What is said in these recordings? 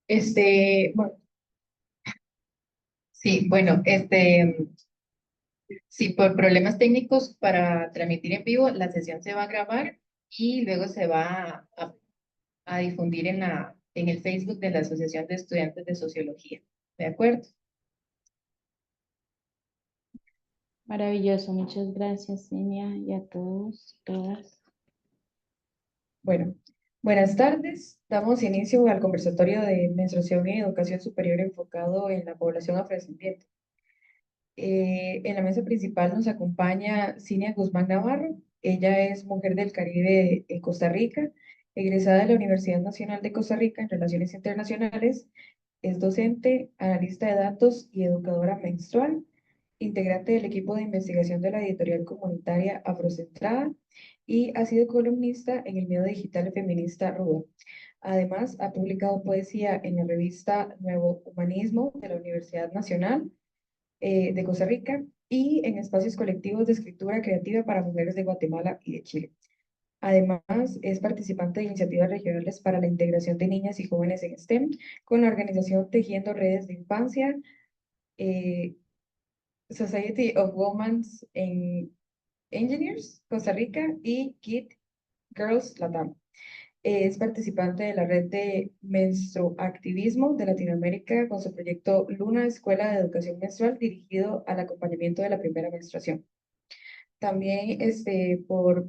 Bueno, sí, bueno, sí, por problemas técnicos para transmitir en vivo, la sesión se va a grabar y luego se va a difundir en el Facebook de la Asociación de Estudiantes de Sociología. ¿De acuerdo? Maravilloso, muchas gracias, Cinia, y a todos, todas. Bueno, buenas tardes. Damos inicio al conversatorio de menstruación y educación superior enfocado en la población afrodescendiente. En la mesa principal nos acompaña Cinia Guzmán Navarro. Ella es mujer del Caribe en Costa Rica, egresada de la Universidad Nacional de Costa Rica en Relaciones Internacionales. Es docente, analista de datos y educadora menstrual, integrante del equipo de investigación de la editorial comunitaria Afrocentrada y ha sido columnista en el medio digital feminista Rudo. Además, ha publicado poesía en la revista Nuevo Humanismo de la Universidad Nacional de Costa Rica y en espacios colectivos de escritura creativa para mujeres de Guatemala y de Chile. Además, es participante de iniciativas regionales para la integración de niñas y jóvenes en STEM con la organización Tejiendo Redes de Infancia, eh, Society of Women Engineers, Costa Rica y Kid Girls Latam. Es participante de la red de menstruactivismo de Latinoamérica con su proyecto Luna Escuela de Educación Menstrual dirigido al acompañamiento de la primera menstruación. También por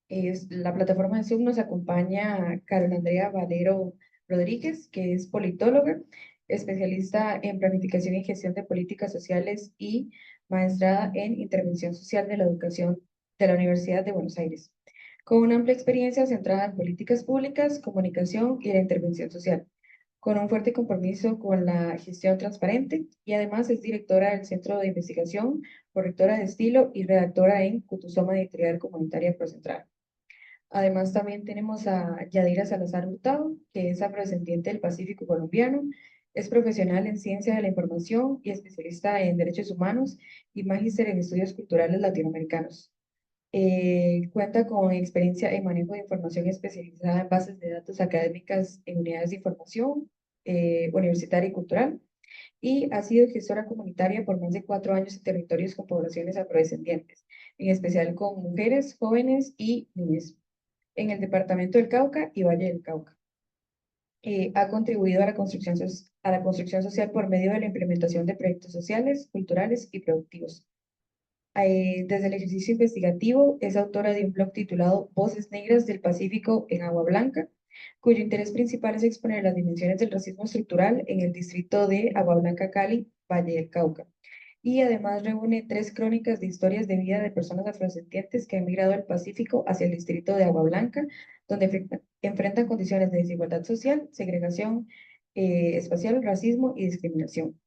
la plataforma de Zoom nos acompaña Carol Andrea Valero Rodríguez, que es politóloga, especialista en planificación y gestión de políticas sociales y maestrada en intervención social de la educación de la Universidad de Buenos Aires, con una amplia experiencia centrada en políticas públicas, comunicación y la intervención social, con un fuerte compromiso con la gestión transparente y además es directora del Centro de Investigación, correctora de estilo y redactora en Cutusoma Editorial Comunitaria Procentral. Además, también tenemos a Yadira Salazar Hurtado, que es afrodescendiente del Pacífico colombiano, es profesional en ciencia de la información y especialista en derechos humanos y magíster en estudios culturales latinoamericanos. Cuenta con experiencia en manejo de información especializada en bases de datos académicas en unidades de información universitaria y cultural y ha sido gestora comunitaria por más de 4 años en territorios con poblaciones afrodescendientes, en especial con mujeres, jóvenes y niñas en el departamento del Cauca y Valle del Cauca. Ha contribuido a a la construcción social por medio de la implementación de proyectos sociales, culturales y productivos. Desde el ejercicio investigativo, es autora de un blog titulado Voces Negras del Pacífico en Agua Blanca, cuyo interés principal es exponer las dimensiones del racismo estructural en el distrito de Agua Blanca, Cali, Valle del Cauca. Y además reúne 3 crónicas de historias de vida de personas afrodescendientes que han migrado al Pacífico hacia el distrito de Agua Blanca, donde enfrentan condiciones de desigualdad social, segregación espacial, racismo y discriminación.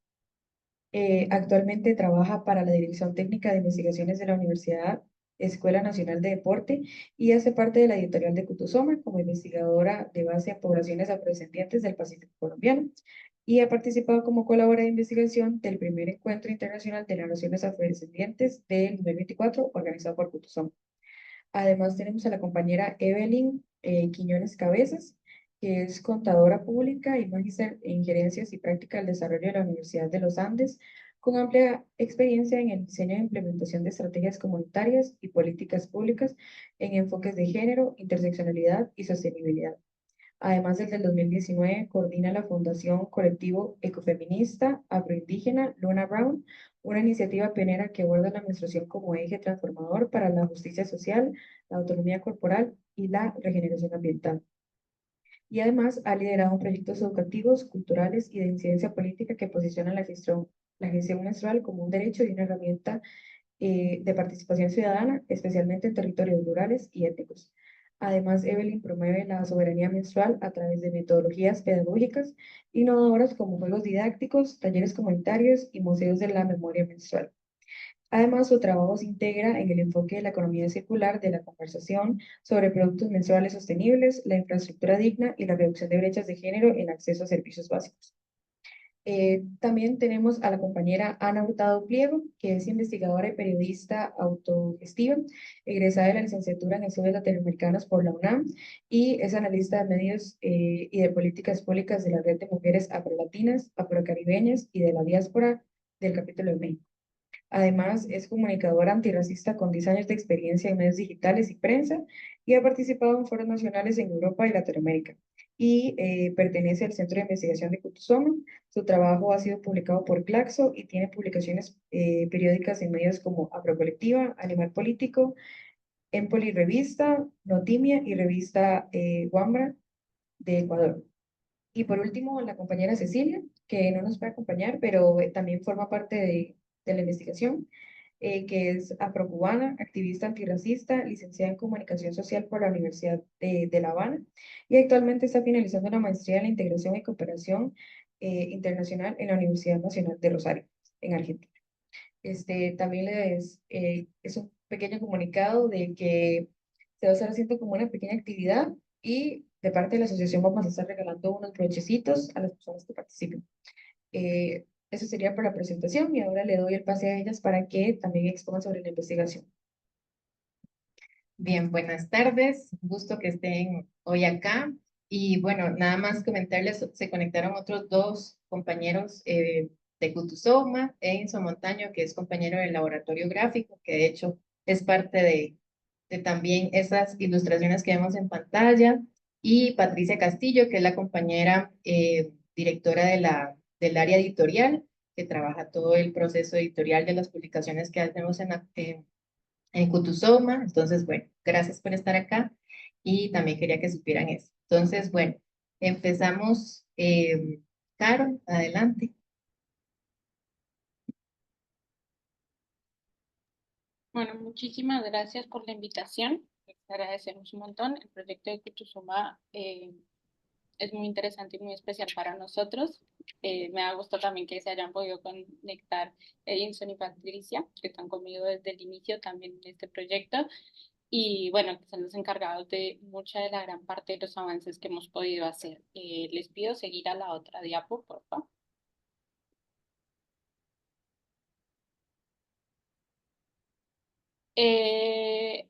Actualmente trabaja para la Dirección Técnica de Investigaciones de la Universidad Escuela Nacional de Deporte y hace parte de la editorial de Cutusoma como investigadora de base en poblaciones afrodescendientes del Pacífico colombiano y ha participado como colaboradora de investigación del primer encuentro internacional de las naciones afrodescendientes del 2024 organizado por Cutusoma. Además tenemos a la compañera Evelyn Quiñones Cabezas, que es contadora pública y magíster en gerencias y práctica del desarrollo de la Universidad de los Andes, con amplia experiencia en el diseño e implementación de estrategias comunitarias y políticas públicas en enfoques de género, interseccionalidad y sostenibilidad. Además, desde el 2019 coordina la Fundación Colectivo Ecofeminista Afroindígena Luna Brown, una iniciativa pionera que aborda la menstruación como eje transformador para la justicia social, la autonomía corporal y la regeneración ambiental. Y además ha liderado proyectos educativos, culturales y de incidencia política que posicionan la gestión menstrual como un derecho y una herramienta de participación ciudadana, especialmente en territorios rurales y étnicos. Además, Evelyn promueve la soberanía menstrual a través de metodologías pedagógicas innovadoras como juegos didácticos, talleres comunitarios y museos de la memoria menstrual. Además, su trabajo se integra en el enfoque de la economía circular de la conversación sobre productos menstruales sostenibles, la infraestructura digna y la reducción de brechas de género en acceso a servicios básicos. También tenemos a la compañera Ana Hurtado Pliego, que es investigadora y periodista autogestiva, egresada de la licenciatura en Estudios Latinoamericanos por la UNAM y es analista de medios y de políticas públicas de la Red de Mujeres Afrolatinas, Afrocaribeñas y de la Diáspora del Capítulo de México. Además, es comunicadora antirracista con 10 años de experiencia en medios digitales y prensa y ha participado en foros nacionales en Europa y Latinoamérica. Y pertenece al Centro de Investigación de Kutusoma. Su trabajo ha sido publicado por Claxo y tiene publicaciones periódicas en medios como Afrocolectiva, Animal Político, Empoli Revista, Notimia y Revista Wambra de Ecuador. Y por último, la compañera Cecilia, que no nos puede acompañar, pero también forma parte de la investigación, que es afrocubana, activista antirracista, licenciada en Comunicación Social por la Universidad de La Habana y actualmente está finalizando una maestría en la Integración y Cooperación Internacional en la Universidad Nacional de Rosario, en Argentina. También es un pequeño comunicado de que se va a estar haciendo como una pequeña actividad y de parte de la asociación vamos a estar regalando unos brochecitos a las personas que participen. Eso sería por la presentación y ahora le doy el pase a ellas para que también expongan sobre la investigación. Bien, buenas tardes, gusto que estén hoy acá. Y bueno, nada más comentarles, se conectaron otros dos compañeros de Kutusoma, Enzo Montaño, que es compañero del laboratorio gráfico, que de hecho es parte de también esas ilustraciones que vemos en pantalla, y Patricia Castillo, que es la compañera directora del área editorial, que trabaja todo el proceso editorial de las publicaciones que hacemos en Kutusoma. Entonces, bueno, gracias por estar acá y también quería que supieran eso. Entonces, bueno, empezamos. Caro, adelante. Bueno, muchísimas gracias por la invitación. Les agradecemos un montón. El proyecto de Kutusoma es muy interesante y muy especial para nosotros. Me ha gustado también que se hayan podido conectar Edinson y Patricia, que están conmigo desde el inicio también en este proyecto. Y bueno, que son los encargados de mucha de la gran parte de los avances que hemos podido hacer. Les pido seguir a la otra diapo, por favor.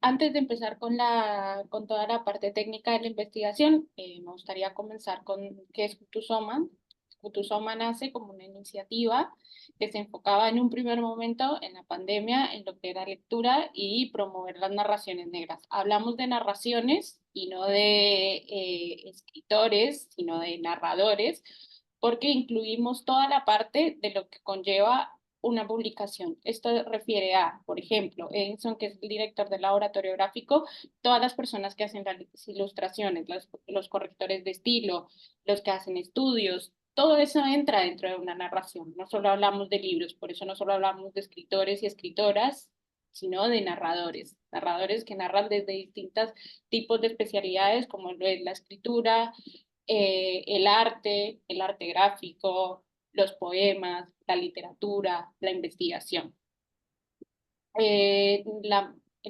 Antes de empezar con toda la parte técnica de la investigación, me gustaría comenzar con qué es Kutusoma. Kutusoma nace como una iniciativa que se enfocaba en un primer momento en la pandemia en lo que era lectura y promover las narraciones negras. Hablamos de narraciones y no de escritores, sino de narradores, porque incluimos toda la parte de lo que conlleva una publicación. Esto refiere a, por ejemplo, Edison, que es el director del laboratorio gráfico, todas las personas que hacen las ilustraciones, los correctores de estilo, los que hacen estudios, todo eso entra dentro de una narración. No solo hablamos de libros, por eso no solo hablamos de escritores y escritoras, sino de narradores, narradores que narran desde distintos tipos de especialidades, como lo es la escritura, el arte gráfico, los poemas, la literatura, la investigación. El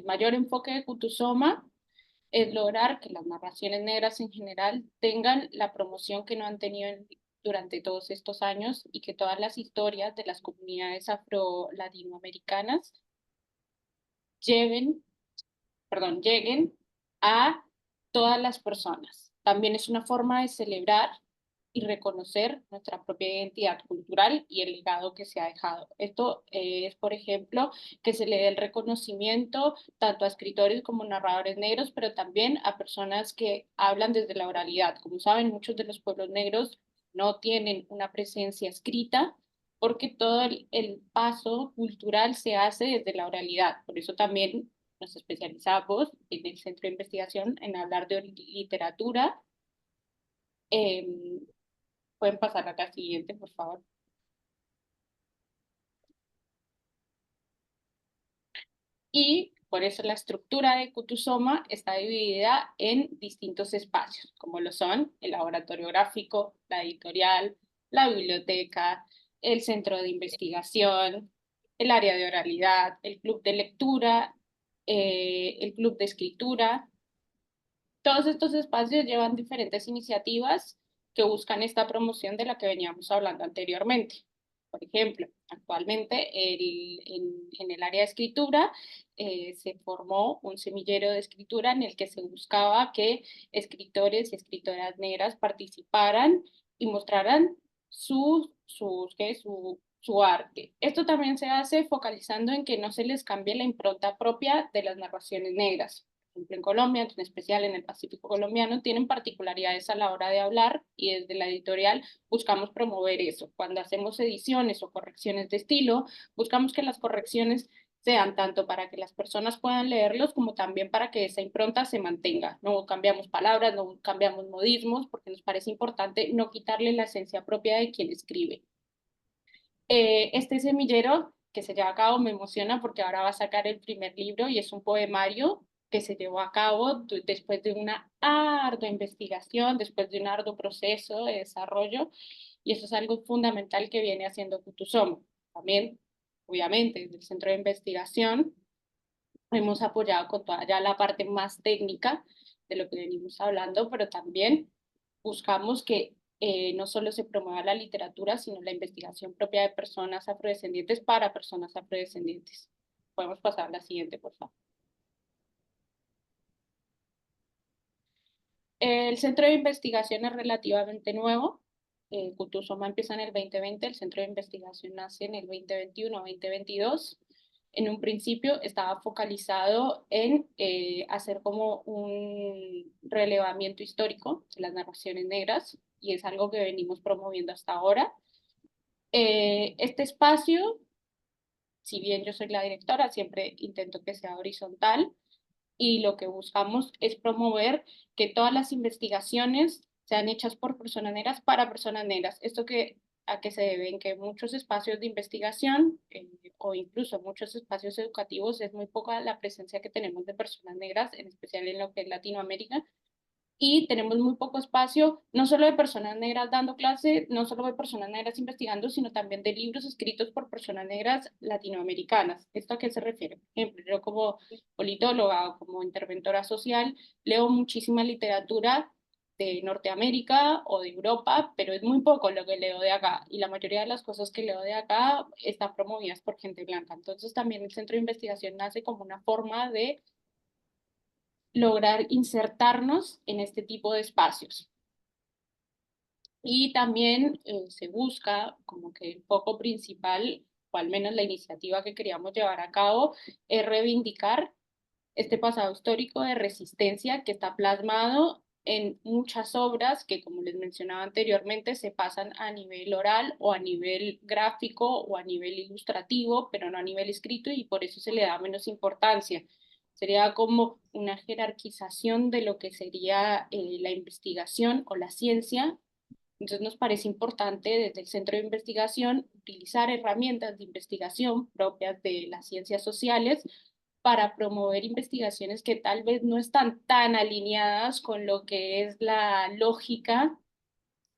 mayor enfoque de Kutusoma es lograr que las narraciones negras en general tengan la promoción que no han tenido durante todos estos años y que todas las historias de las comunidades afro-latinoamericanas lleven, lleguen a todas las personas. También es una forma de celebrar y reconocer nuestra propia identidad cultural y el legado que se ha dejado. Esto es, por ejemplo, que se le dé el reconocimiento tanto a escritores como narradores negros, pero también a personas que hablan desde la oralidad. Como saben, muchos de los pueblos negros no tienen una presencia escrita porque todo el paso cultural se hace desde la oralidad. Por eso también nos especializamos en el centro de investigación en hablar de literatura. Eh, Pueden pasar a la siguiente, por favor. Y por eso la estructura de Kutusoma está dividida en distintos espacios, como lo son el laboratorio gráfico, la editorial, la biblioteca, el centro de investigación, el área de oralidad, el club de lectura, el club de escritura. Todos estos espacios llevan diferentes iniciativas que buscan esta promoción de la que veníamos hablando anteriormente. Por ejemplo, actualmente en el área de escritura se formó un semillero de escritura en el que se buscaba que escritores y escritoras negras participaran y mostraran su arte. Esto también se hace focalizando en que no se les cambie la impronta propia de las narraciones negras. Por ejemplo, en Colombia, en especial en el Pacífico colombiano, tienen particularidades a la hora de hablar y desde la editorial buscamos promover eso. Cuando hacemos ediciones o correcciones de estilo, buscamos que las correcciones sean tanto para que las personas puedan leerlos como también para que esa impronta se mantenga. No cambiamos palabras, no cambiamos modismos, porque nos parece importante no quitarle la esencia propia de quien escribe. Este semillero que se lleva a cabo me emociona porque ahora va a sacar el primer libro y es un poemario que se llevó a cabo después de una ardua investigación, después de un arduo proceso de desarrollo, y eso es algo fundamental que viene haciendo Kutusomo. También, obviamente, desde el centro de investigación hemos apoyado con toda ya la parte más técnica de lo que venimos hablando, pero también buscamos que no solo se promueva la literatura, sino la investigación propia de personas afrodescendientes para personas afrodescendientes. Podemos pasar a la siguiente, por favor. El centro de investigación es relativamente nuevo. Kutusoma empieza en el 2020, el centro de investigación nace en el 2021-2022. En un principio estaba focalizado en hacer como un relevamiento histórico de las narraciones negras y es algo que venimos promoviendo hasta ahora. Este espacio, si bien yo soy la directora, siempre intento que sea horizontal y lo que buscamos es promover que todas las investigaciones sean hechas por personas negras para personas negras. Esto a qué se debe en que muchos espacios de investigación o incluso muchos espacios educativos es muy poca la presencia que tenemos de personas negras, en especial en lo que es Latinoamérica, y tenemos muy poco espacio, no solo de personas negras dando clase, no solo de personas negras investigando, sino también de libros escritos por personas negras latinoamericanas. ¿Esto a qué se refiere? Por ejemplo, yo como politóloga o como interventora social leo muchísima literatura de Norteamérica o de Europa, pero es muy poco lo que leo de acá y la mayoría de las cosas que leo de acá están promovidas por gente blanca. Entonces también el centro de investigación nace como una forma de lograr insertarnos en este tipo de espacios. Y también se busca como que el foco principal, o al menos la iniciativa que queríamos llevar a cabo, es reivindicar este pasado histórico de resistencia que está plasmado en muchas obras que, como les mencionaba anteriormente, se pasan a nivel oral o a nivel gráfico o a nivel ilustrativo, pero no a nivel escrito y por eso se le da menos importancia. Sería como una jerarquización de lo que sería la investigación o la ciencia. Entonces nos parece importante desde el centro de investigación utilizar herramientas de investigación propias de las ciencias sociales para promover investigaciones que tal vez no están tan alineadas con lo que es la lógica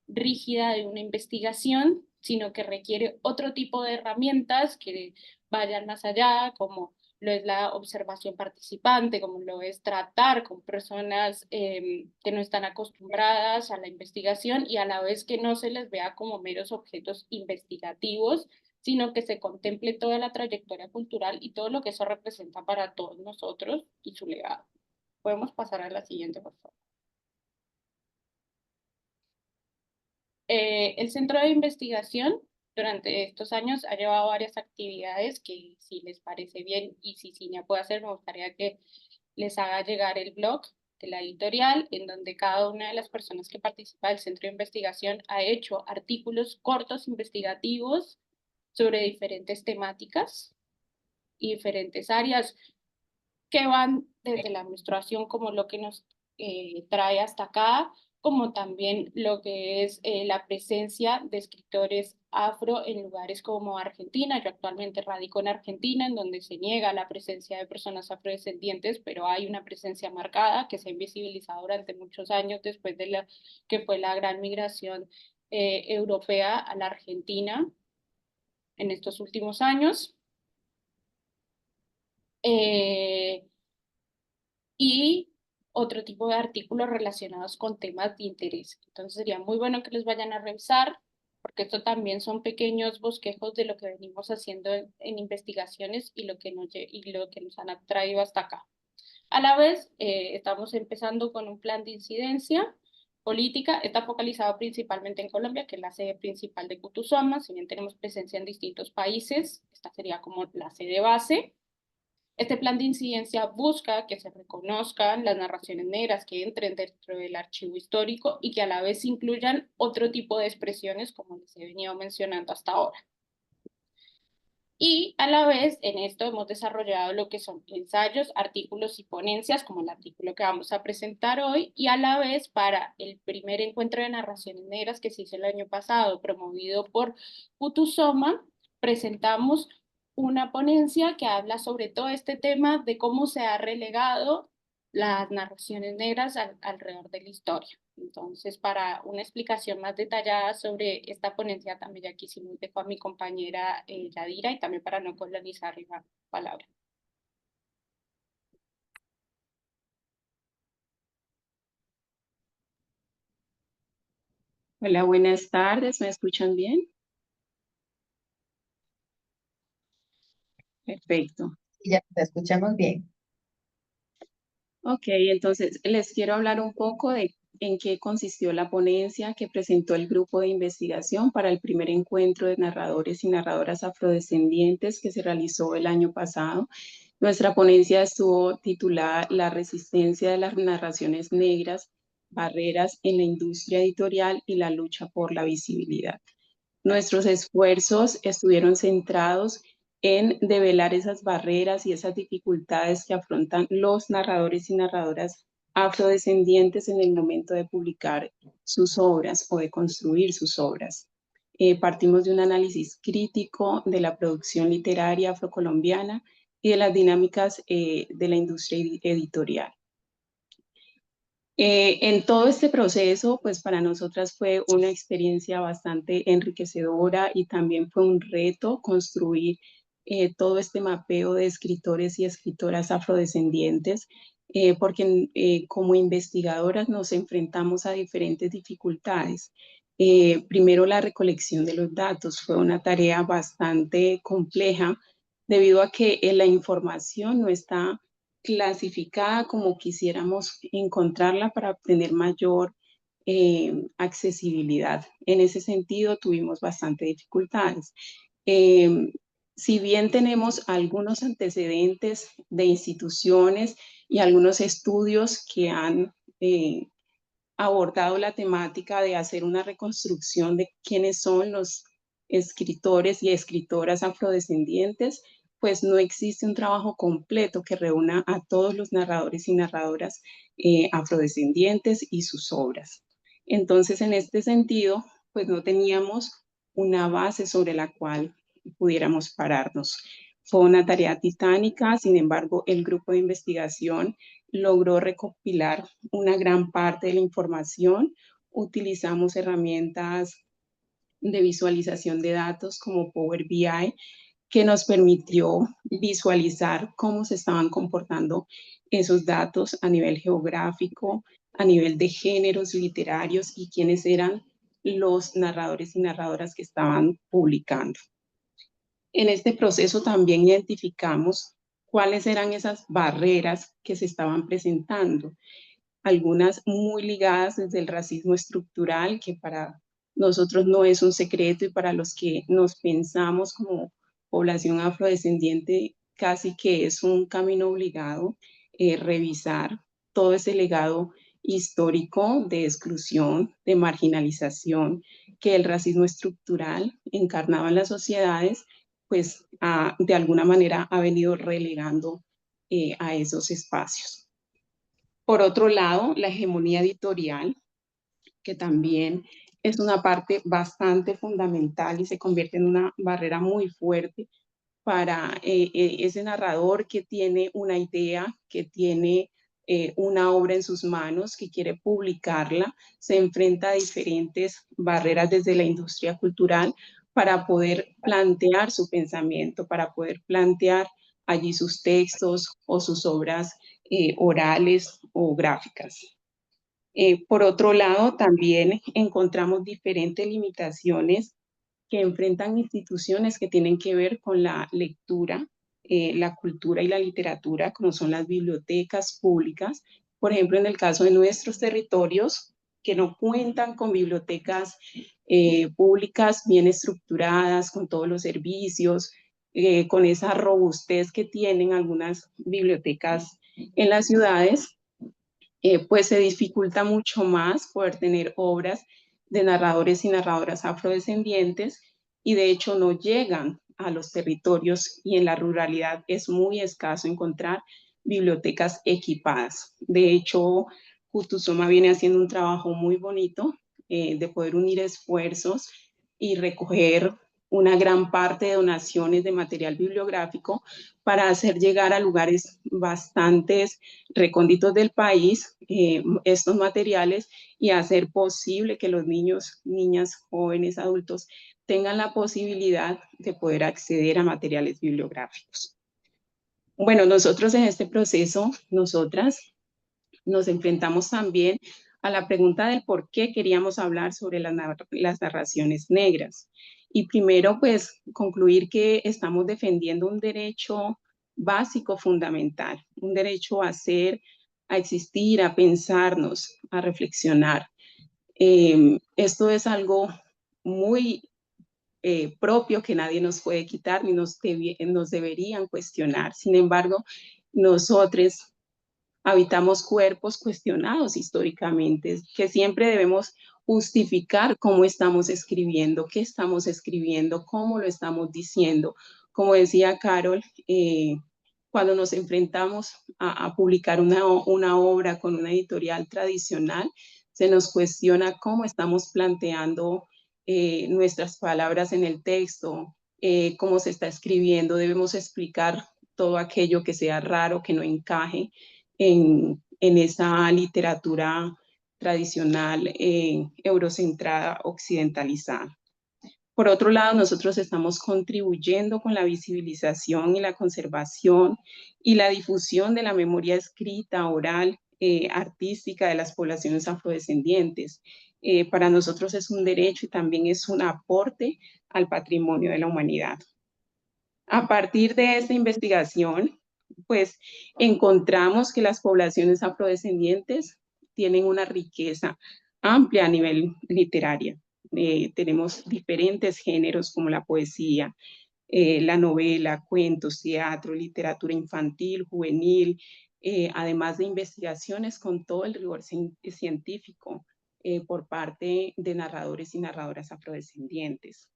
rígida de una investigación, sino que requiere otro tipo de herramientas que vayan más allá, como lo es la observación participante, como lo es tratar con personas que no están acostumbradas a la investigación y a la vez que no se les vea como meros objetos investigativos, sino que se contemple toda la trayectoria cultural y todo lo que eso representa para todos nosotros y su legado. Podemos pasar a la siguiente, por favor. El centro de investigación durante estos años ha llevado varias actividades que si les parece bien y si Cinia puede hacer, me gustaría que les haga llegar el blog de la editorial en donde cada una de las personas que participa del centro de investigación ha hecho artículos cortos investigativos sobre diferentes temáticas y diferentes áreas que van desde la menstruación como lo que nos trae hasta acá, como también lo que es la presencia de escritores afro en lugares como Argentina. Yo actualmente radico en Argentina, en donde se niega la presencia de personas afrodescendientes, pero hay una presencia marcada que se ha invisibilizado durante muchos años después de la que fue la gran migración europea a la Argentina en estos últimos años. Eh, y otro tipo de artículos relacionados con temas de interés. Entonces sería muy bueno que les vayan a revisar, porque esto también son pequeños bosquejos de lo que venimos haciendo en investigaciones y y lo que nos han traído hasta acá. A la vez, estamos empezando con un plan de incidencia política. Está focalizado principalmente en Colombia, que es la sede principal de Cutusoma. Si bien tenemos presencia en distintos países, esta sería como la sede base. Este plan de incidencia busca que se reconozcan las narraciones negras que entren dentro del archivo histórico y que a la vez incluyan otro tipo de expresiones, como les he venido mencionando hasta ahora. Y a la vez, en esto hemos desarrollado lo que son ensayos, artículos y ponencias, como el artículo que vamos a presentar hoy, y a la vez para el primer encuentro de narraciones negras que se hizo el año pasado, promovido por Kutusoma, presentamos una ponencia que habla sobre todo este tema de cómo se ha relegado las narraciones negras alrededor de la historia. Entonces, para una explicación más detallada sobre esta ponencia, también ya quisimos dejar a mi compañera Yadira y también para no colonizar la palabra. Hola, buenas tardes, ¿me escuchan bien? Perfecto. Ya te escuchamos bien. Ok, entonces les quiero hablar un poco de en qué consistió la ponencia que presentó el grupo de investigación para el primer encuentro de narradores y narradoras afrodescendientes que se realizó el año pasado. Nuestra ponencia estuvo titulada La resistencia de las narraciones negras, barreras en la industria editorial y la lucha por la visibilidad. Nuestros esfuerzos estuvieron centrados en develar esas barreras y esas dificultades que afrontan los narradores y narradoras afrodescendientes en el momento de publicar sus obras o de construir sus obras. Partimos de un análisis crítico de la producción literaria afrocolombiana y de las dinámicas de la industria editorial. En todo este proceso, pues para nosotras fue una experiencia bastante enriquecedora y también fue un reto construir todo este mapeo de escritores y escritoras afrodescendientes, porque como investigadoras nos enfrentamos a diferentes dificultades. Primero, la recolección de los datos fue una tarea bastante compleja debido a que la información no está clasificada como quisiéramos encontrarla para obtener mayor accesibilidad. En ese sentido, tuvimos bastante dificultades. Eh, si bien tenemos algunos antecedentes de instituciones y algunos estudios que han abordado la temática de hacer una reconstrucción de quiénes son los escritores y escritoras afrodescendientes, pues no existe un trabajo completo que reúna a todos los narradores y narradoras afrodescendientes y sus obras. Entonces, en este sentido, pues no teníamos una base sobre la cual pudiéramos pararnos. Fue una tarea titánica, sin embargo, el grupo de investigación logró recopilar una gran parte de la información. Utilizamos herramientas de visualización de datos como Power BI, que nos permitió visualizar cómo se estaban comportando esos datos a nivel geográfico, a nivel de géneros literarios y quiénes eran los narradores y narradoras que estaban publicando. En este proceso también identificamos cuáles eran esas barreras que se estaban presentando, algunas muy ligadas desde el racismo estructural, que para nosotros no es un secreto y para los que nos pensamos como población afrodescendiente casi que es un camino obligado revisar todo ese legado histórico de exclusión, de marginalización que el racismo estructural encarnaba en las sociedades, pues de alguna manera ha venido relegando a esos espacios. Por otro lado, la hegemonía editorial, que también es una parte bastante fundamental y se convierte en una barrera muy fuerte para ese narrador que tiene una idea, que tiene una obra en sus manos, que quiere publicarla, se enfrenta a diferentes barreras desde la industria cultural para poder plantear su pensamiento, para poder plantear allí sus textos o sus obras orales o gráficas. Por otro lado, también encontramos diferentes limitaciones que enfrentan instituciones que tienen que ver con la lectura, la cultura y la literatura, como son las bibliotecas públicas. Por ejemplo, en el caso de nuestros territorios, que no cuentan con bibliotecas públicas bien estructuradas, con todos los servicios, con esa robustez que tienen algunas bibliotecas en las ciudades, pues se dificulta mucho más poder tener obras de narradores y narradoras afrodescendientes y de hecho no llegan a los territorios y en la ruralidad es muy escaso encontrar bibliotecas equipadas. De hecho, Kutusoma viene haciendo un trabajo muy bonito de poder unir esfuerzos y recoger una gran parte de donaciones de material bibliográfico para hacer llegar a lugares bastante recónditos del país estos materiales y hacer posible que los niños, niñas, jóvenes, adultos tengan la posibilidad de poder acceder a materiales bibliográficos. Bueno, nosotros en este proceso, nosotras nos enfrentamos también a la pregunta del por qué queríamos hablar sobre las narraciones negras. Y primero, pues, concluir que estamos defendiendo un derecho básico, fundamental, un derecho a ser, a existir, a pensarnos, a reflexionar. Esto es algo muy propio que nadie nos puede quitar ni nos deberían cuestionar. Sin embargo, nosotros habitamos cuerpos cuestionados históricamente, que siempre debemos justificar cómo estamos escribiendo, qué estamos escribiendo, cómo lo estamos diciendo. Como decía Carol, cuando nos enfrentamos a publicar una obra con una editorial tradicional, se nos cuestiona cómo estamos planteando nuestras palabras en el texto, cómo se está escribiendo, debemos explicar todo aquello que sea raro, que no encaje en esa literatura tradicional eurocentrada, occidentalizada. Por otro lado, nosotros estamos contribuyendo con la visibilización y la conservación y la difusión de la memoria escrita, oral, artística de las poblaciones afrodescendientes. Para nosotros es un derecho y también es un aporte al patrimonio de la humanidad. A partir de esta investigación, pues encontramos que las poblaciones afrodescendientes tienen una riqueza amplia a nivel literario. Tenemos diferentes géneros como la poesía, la novela, cuentos, teatro, literatura infantil, juvenil, además de investigaciones con todo el rigor científico por parte de narradores y narradoras afrodescendientes.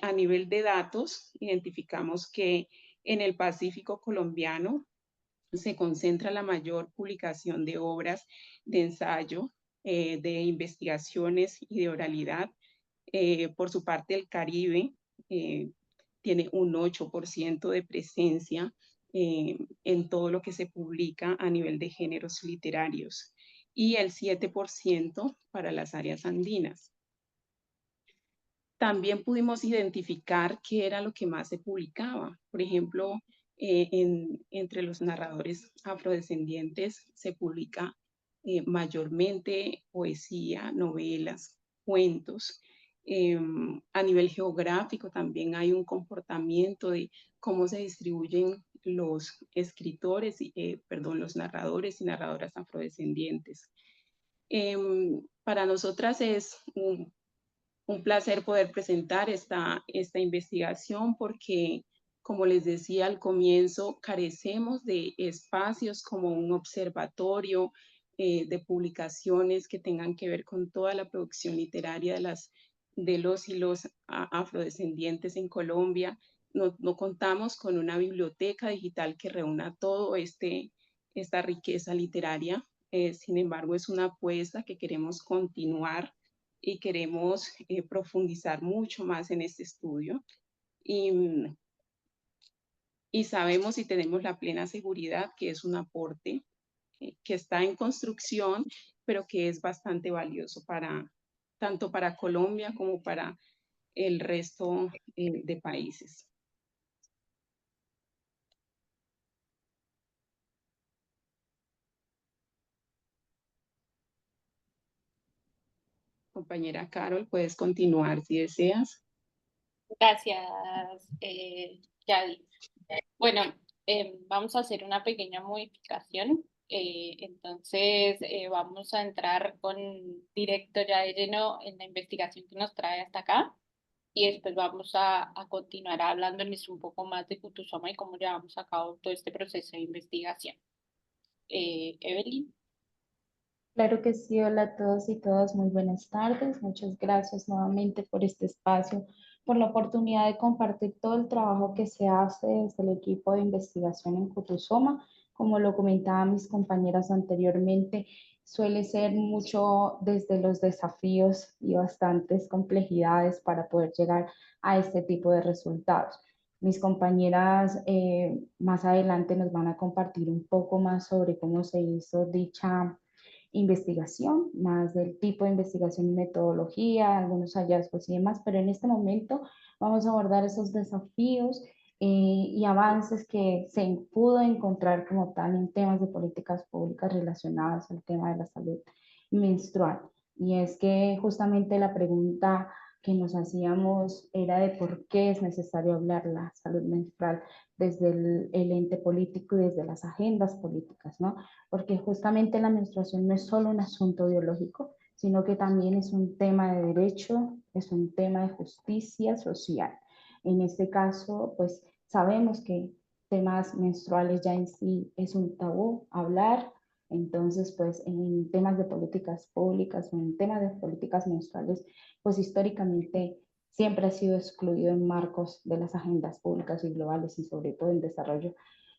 A nivel de datos, identificamos que en el Pacífico colombiano se concentra la mayor publicación de obras de ensayo, de investigaciones y de oralidad. Por su parte, el Caribe tiene un 8% de presencia en todo lo que se publica a nivel de géneros literarios y el 7% para las áreas andinas. También pudimos identificar qué era lo que más se publicaba. Por ejemplo, entre los narradores afrodescendientes se publica mayormente poesía, novelas, cuentos. A nivel geográfico también hay un comportamiento de cómo se distribuyen los escritores, los narradores y narradoras afrodescendientes. Para nosotras es un placer poder presentar esta investigación porque, como les decía al comienzo, carecemos de espacios como un observatorio de publicaciones que tengan que ver con toda la producción literaria de los y los afrodescendientes en Colombia. No contamos con una biblioteca digital que reúna todo esta riqueza literaria. Sin embargo, es una apuesta que queremos continuar y queremos profundizar mucho más en este estudio. Y sabemos y tenemos la plena seguridad que es un aporte que está en construcción, pero que es bastante valioso tanto para Colombia como para el resto de países. Compañera Carol, puedes continuar si deseas. Gracias, Yadi. Bueno, vamos a hacer una pequeña modificación. Entonces, vamos a entrar con directo ya de lleno en la investigación que nos trae hasta acá. Y después vamos a continuar hablándoles un poco más de Kutusoma y cómo llevamos a cabo todo este proceso de investigación. Evelyn. Claro que sí, hola a todos y todas, muy buenas tardes. Muchas gracias nuevamente por este espacio, por la oportunidad de compartir todo el trabajo que se hace desde el equipo de investigación en Kutusoma. Como lo comentaban mis compañeras anteriormente, suele ser mucho desde los desafíos y bastantes complejidades para poder llegar a este tipo de resultados. Mis compañeras más adelante nos van a compartir un poco más sobre cómo se hizo dicha investigación, más del tipo de investigación y metodología, algunos hallazgos y demás, pero en este momento vamos a abordar esos desafíos y avances que se pudo encontrar como tal en temas de políticas públicas relacionadas al tema de la salud menstrual. Y es que justamente la pregunta que nos hacíamos era de por qué es necesario hablar la salud menstrual desde el ente político y desde las agendas políticas, ¿no? Porque justamente la menstruación no es solo un asunto biológico, sino que también es un tema de derecho, es un tema de justicia social. En este caso, pues sabemos que temas menstruales ya en sí es un tabú hablar, entonces pues en temas de políticas públicas o en temas de políticas menstruales, pues históricamente siempre ha sido excluido en marcos de las agendas públicas y globales y sobre todo en desarrollo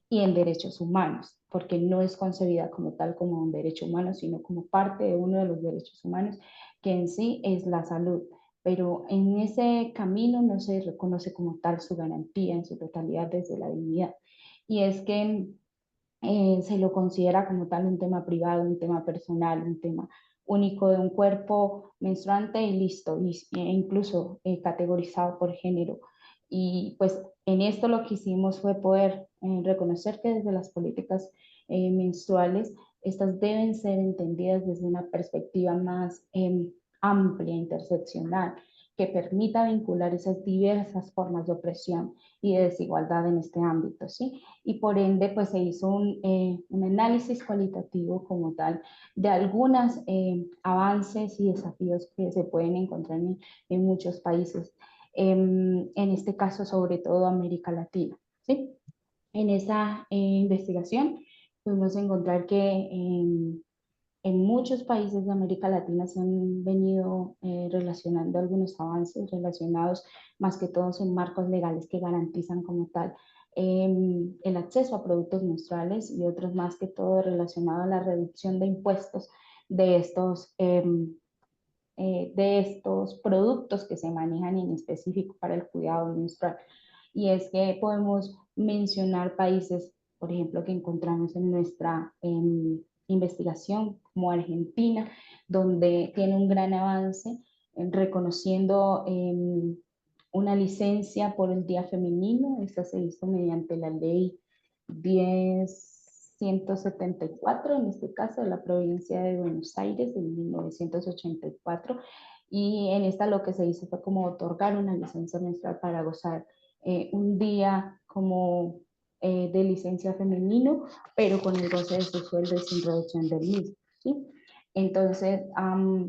y en derechos humanos, porque no es concebida como tal como un derecho humano, sino como parte de uno de los derechos humanos, que en sí es la salud. Pero en ese camino no se reconoce como tal su garantía en su totalidad desde la dignidad. Y es que se lo considera como tal un tema privado, un tema personal, un tema único de un cuerpo menstruante y listo, e incluso categorizado por género. Y pues en esto lo que hicimos fue poder reconocer que desde las políticas menstruales, estas deben ser entendidas desde una perspectiva más amplia, interseccional, que permita vincular esas diversas formas de opresión y de desigualdad en este ámbito, ¿sí? Y por ende, pues se hizo un análisis cualitativo como tal de algunos avances y desafíos que se pueden encontrar en muchos países, en este caso sobre todo América Latina, ¿sí? En esa investigación pudimos encontrar que en muchos países de América Latina se han venido relacionando algunos avances relacionados más que todos en marcos legales que garantizan como tal el acceso a productos menstruales y otros más que todo relacionado a la reducción de impuestos de estos productos que se manejan en específico para el cuidado menstrual. Y es que podemos mencionar países, por ejemplo, que encontramos en nuestra investigación, como Argentina, donde tiene un gran avance en reconociendo una licencia por el Día Femenino. Esta se hizo mediante la ley 10.174, en este caso de la provincia de Buenos Aires, de 1984. Y en esta lo que se hizo fue como otorgar una licencia menstrual para gozar un día como de licencia femenino, pero con el goce de su sueldo y sin reducción del mismo, ¿sí? Entonces,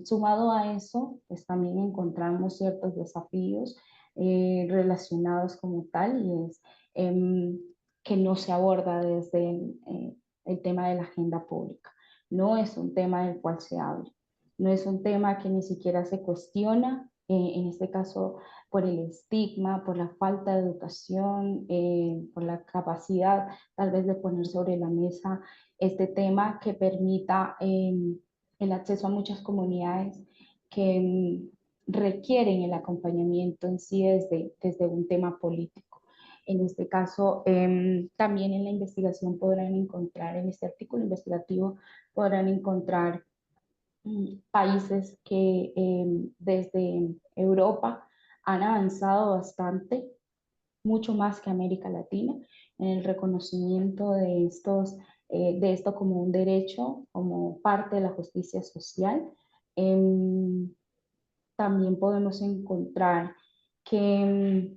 sumado a eso, pues también encontramos ciertos desafíos relacionados como tal, y es que no se aborda desde el tema de la agenda pública. No es un tema del cual se habla, no es un tema que ni siquiera se cuestiona, en este caso por el estigma, por la falta de educación, por la capacidad tal vez de poner sobre la mesa este tema que permita el acceso a muchas comunidades que requieren el acompañamiento en sí desde un tema político. En este caso, también en la investigación podrán encontrar, en este artículo investigativo, podrán encontrar países que desde Europa han avanzado bastante, mucho más que América Latina, en el reconocimiento de esto como un derecho, como parte de la justicia social. también podemos encontrar que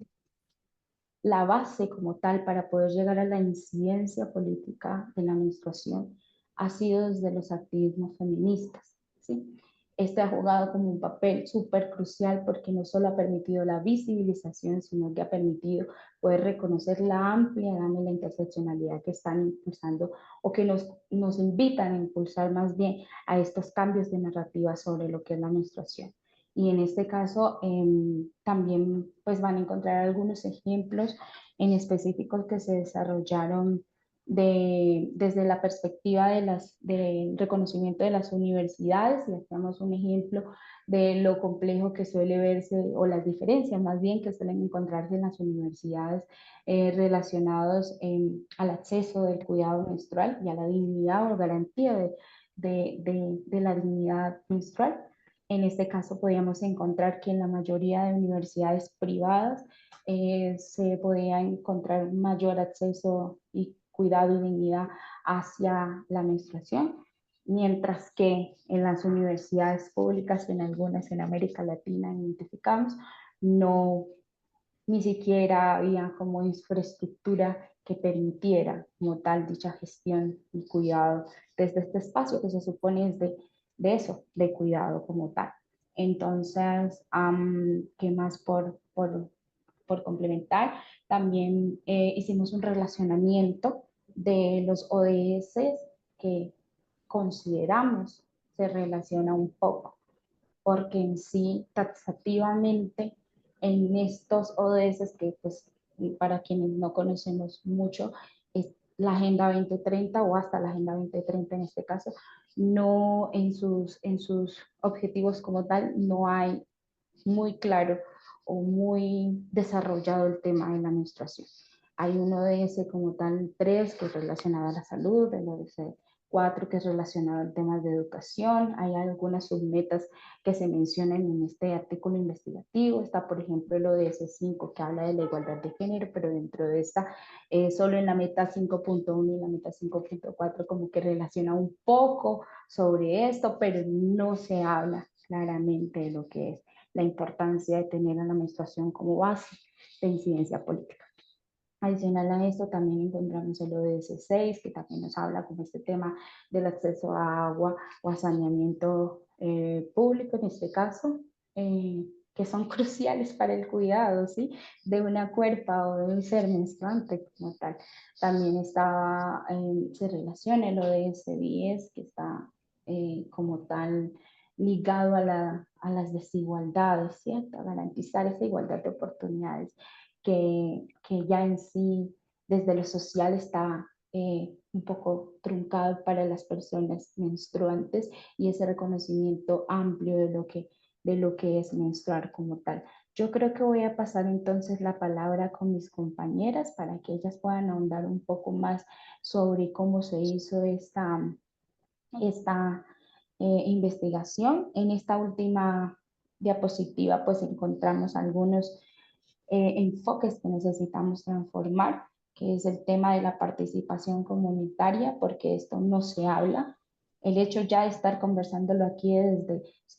la base como tal para poder llegar a la incidencia política de la menstruación ha sido desde los activismos feministas, ¿sí? Este ha jugado como un papel súper crucial porque no solo ha permitido la visibilización, sino que ha permitido poder reconocer la amplia gama y la interseccionalidad que están impulsando o que nos invitan a impulsar más bien a estos cambios de narrativa sobre lo que es la menstruación. Y en este caso también pues van a encontrar algunos ejemplos en específicos que se desarrollaron desde la perspectiva del reconocimiento de las universidades, y hacemos un ejemplo de lo complejo que suele verse, o las diferencias más bien que suelen encontrarse en las universidades relacionados al acceso del cuidado menstrual y a la dignidad o garantía de la dignidad menstrual. En este caso podíamos encontrar que en la mayoría de universidades privadas se podía encontrar mayor acceso y cuidado y dignidad hacia la menstruación, mientras que en las universidades públicas, en algunas en América Latina identificamos, no, ni siquiera había como infraestructura que permitiera como tal dicha gestión y cuidado desde este espacio que se supone es de eso, de cuidado como tal. Entonces, ¿qué más por complementar? También hicimos un relacionamiento de los ODS que consideramos se relaciona un poco, porque en sí taxativamente en estos ODS que pues para quienes no conocemos mucho es la Agenda 2030 o hasta la Agenda 2030 en este caso, no en sus objetivos como tal no hay muy claro o muy desarrollado el tema de la menstruación. Hay uno de ese como tal, 3 que es relacionado a la salud, el ODS 4 que es relacionado al tema de educación, hay algunas submetas que se mencionan en este artículo investigativo, está por ejemplo el ODS 5 que habla de la igualdad de género, pero dentro de esta, solo en la meta 5.1 y la meta 5.4 como que relaciona un poco sobre esto, pero no se habla claramente de lo que es la importancia de tener a la menstruación como base de incidencia política. Adicional a esto, también encontramos el ODS 6, que también nos habla como este tema del acceso a agua o a saneamiento público, en este caso, que son cruciales para el cuidado, ¿sí? De una cuerpa o de un ser menstruante como tal. También está, se relaciona el ODS 10, que está como tal ligado a las desigualdades, ¿cierto? A garantizar esa igualdad de oportunidades que ya en sí desde lo social está un poco truncado para las personas menstruantes y ese reconocimiento amplio de lo que es menstruar como tal. Yo creo que voy a pasar entonces la palabra con mis compañeras para que ellas puedan ahondar un poco más sobre cómo se hizo esta investigación. En esta última diapositiva pues encontramos algunos enfoques que necesitamos transformar, que es el tema de la participación comunitaria, porque esto no se habla. El hecho ya de estar conversándolo aquí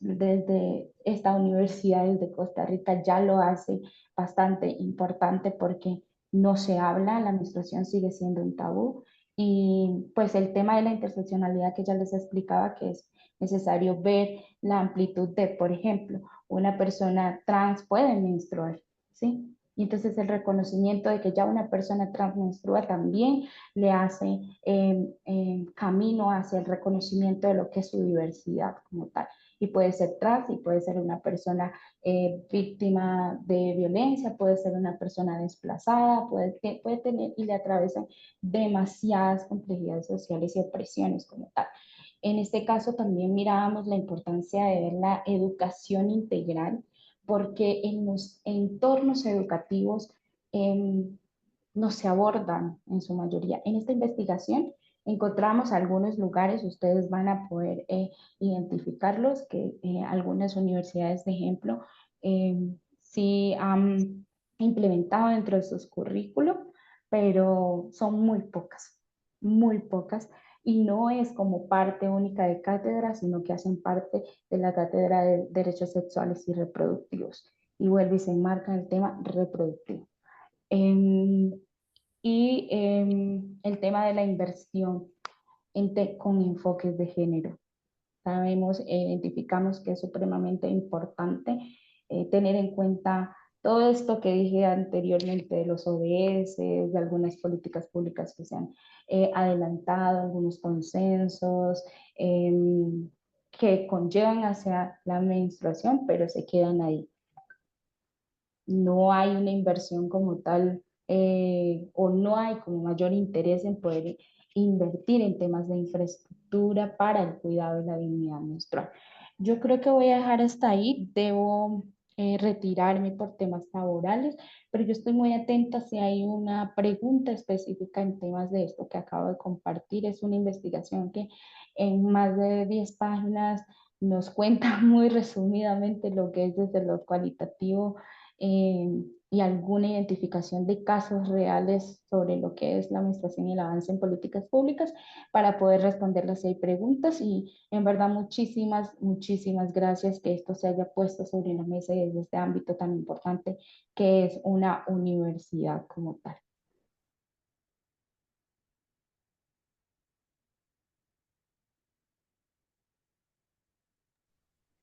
desde esta universidad, desde Costa Rica, ya lo hace bastante importante porque no se habla, la menstruación sigue siendo un tabú. Y pues el tema de la interseccionalidad que ya les explicaba, que es necesario ver la amplitud de, por ejemplo, una persona trans puede menstruar, ¿sí? Y entonces el reconocimiento de que ya una persona trans menstrua también le hace camino hacia el reconocimiento de lo que es su diversidad como tal. Y puede ser trans y puede ser una persona víctima de violencia, puede ser una persona desplazada, puede tener y le atraviesan demasiadas complejidades sociales y opresiones como tal. En este caso también mirábamos la importancia de ver la educación integral porque en los entornos educativos no se abordan en su mayoría. En esta investigación encontramos algunos lugares, ustedes van a poder identificarlos, que algunas universidades de ejemplo sí han implementado dentro de sus currículos, pero son muy pocas, muy pocas. y no es como parte única de cátedra, sino que hacen parte de la cátedra de derechos sexuales y reproductivos. Y vuelve y se enmarca en el tema reproductivo. Em, el tema de la inversión con enfoques de género. Sabemos, identificamos que es supremamente importante tener en cuenta todo esto que dije anteriormente de los ODS, de algunas políticas públicas que se han adelantado, algunos consensos que conllevan hacia la menstruación, pero se quedan ahí. No hay una inversión como tal o no hay como mayor interés en poder invertir en temas de infraestructura para el cuidado de la dignidad menstrual. Yo creo que voy a dejar hasta ahí, debo retirarme por temas laborales, pero yo estoy muy atenta si hay una pregunta específica en temas de esto que acabo de compartir. Es una investigación que en más de 10 páginas nos cuenta muy resumidamente lo que es desde lo cualitativo y alguna identificación de casos reales sobre lo que es la menstruación y el avance en políticas públicas para poder responderles si hay preguntas. Y en verdad muchísimas gracias que esto se haya puesto sobre la mesa y desde este ámbito tan importante que es una universidad como tal.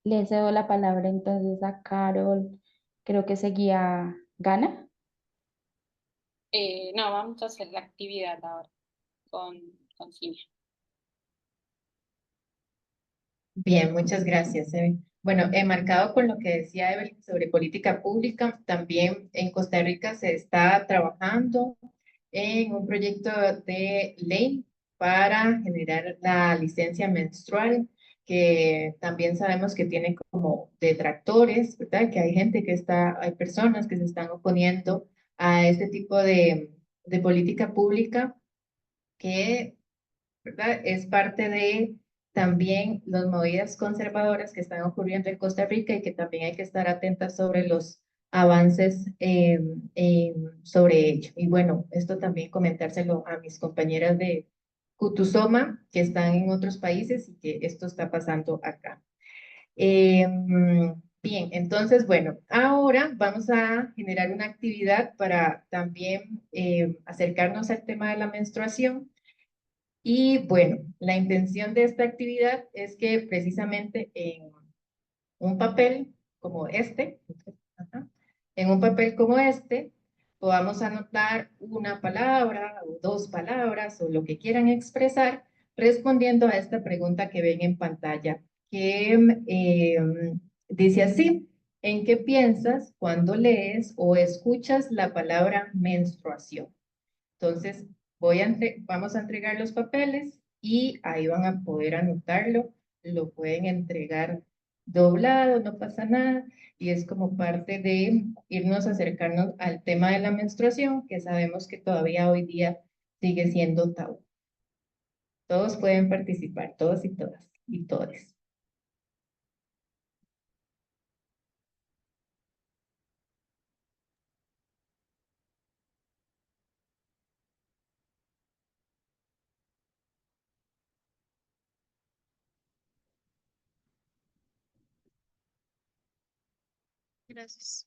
Le cedo la palabra entonces a Carol, creo que seguía Gana. No, vamos a hacer la actividad ahora con Silvia. Bien, muchas gracias, Evelyn. Bueno, enmarcado con lo que decía Evelyn sobre política pública, también en Costa Rica se está trabajando en un proyecto de ley para generar la licencia menstrual, que también sabemos que tiene como detractores, ¿verdad? Que hay gente que está, hay personas que se están oponiendo a este tipo de política pública que, ¿verdad? Es parte de también las movidas conservadoras que están ocurriendo en Costa Rica y que también hay que estar atentas sobre los avances sobre ello. Y bueno, esto también comentárselo a mis compañeras de Cutusoma que están en otros países y que esto está pasando acá. Bien, entonces, bueno, ahora vamos a generar una actividad para también acercarnos al tema de la menstruación y bueno, la intención de esta actividad es que precisamente en un papel como este, ajá, en un papel como este, podamos anotar una palabra o dos palabras o lo que quieran expresar respondiendo a esta pregunta que ven en pantalla, que dice así, ¿en qué piensas cuando lees o escuchas la palabra menstruación? Entonces, vamos a entregar los papeles y ahí van a poder anotarlo. Lo pueden entregar doblado, no pasa nada. Y es como parte de irnos acercarnos al tema de la menstruación, que sabemos que todavía hoy día sigue siendo tabú. Todos pueden participar, todos y todas y todes. Gracias.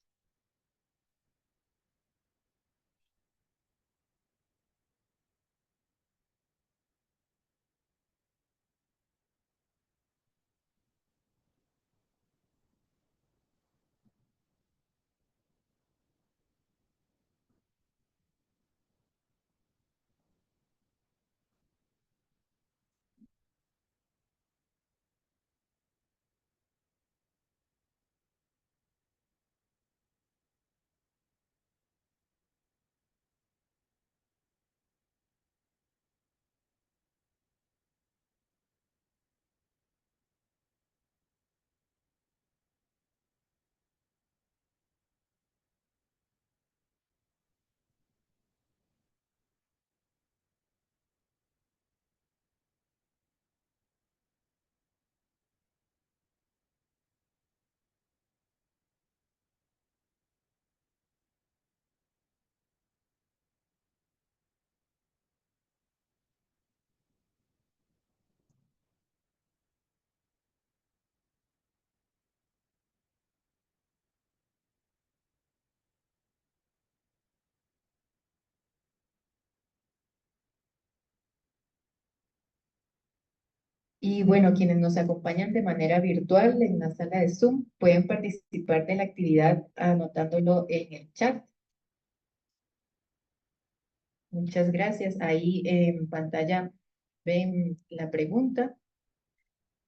Y bueno, quienes nos acompañan de manera virtual en la sala de Zoom pueden participar de la actividad anotándolo en el chat. Muchas gracias. Ahí en pantalla ven la pregunta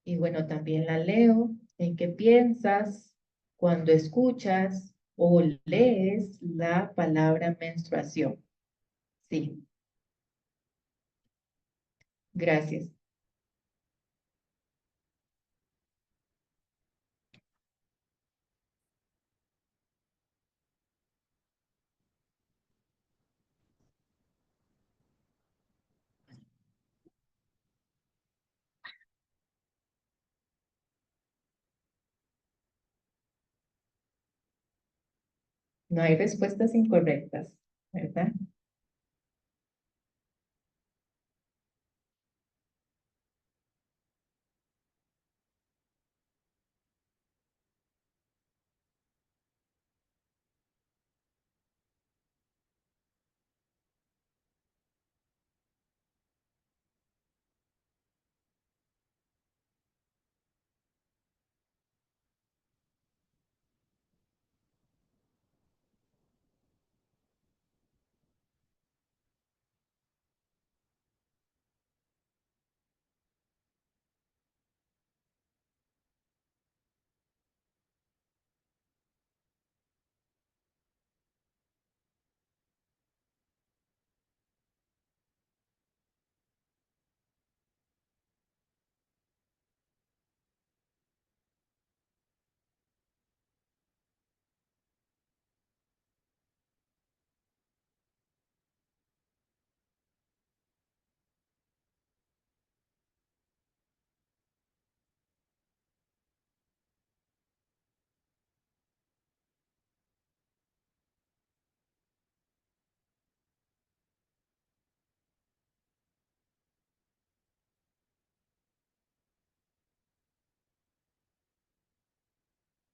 y bueno, también la leo. ¿En qué piensas cuando escuchas o lees la palabra menstruación? Sí, gracias. No hay respuestas incorrectas, ¿verdad?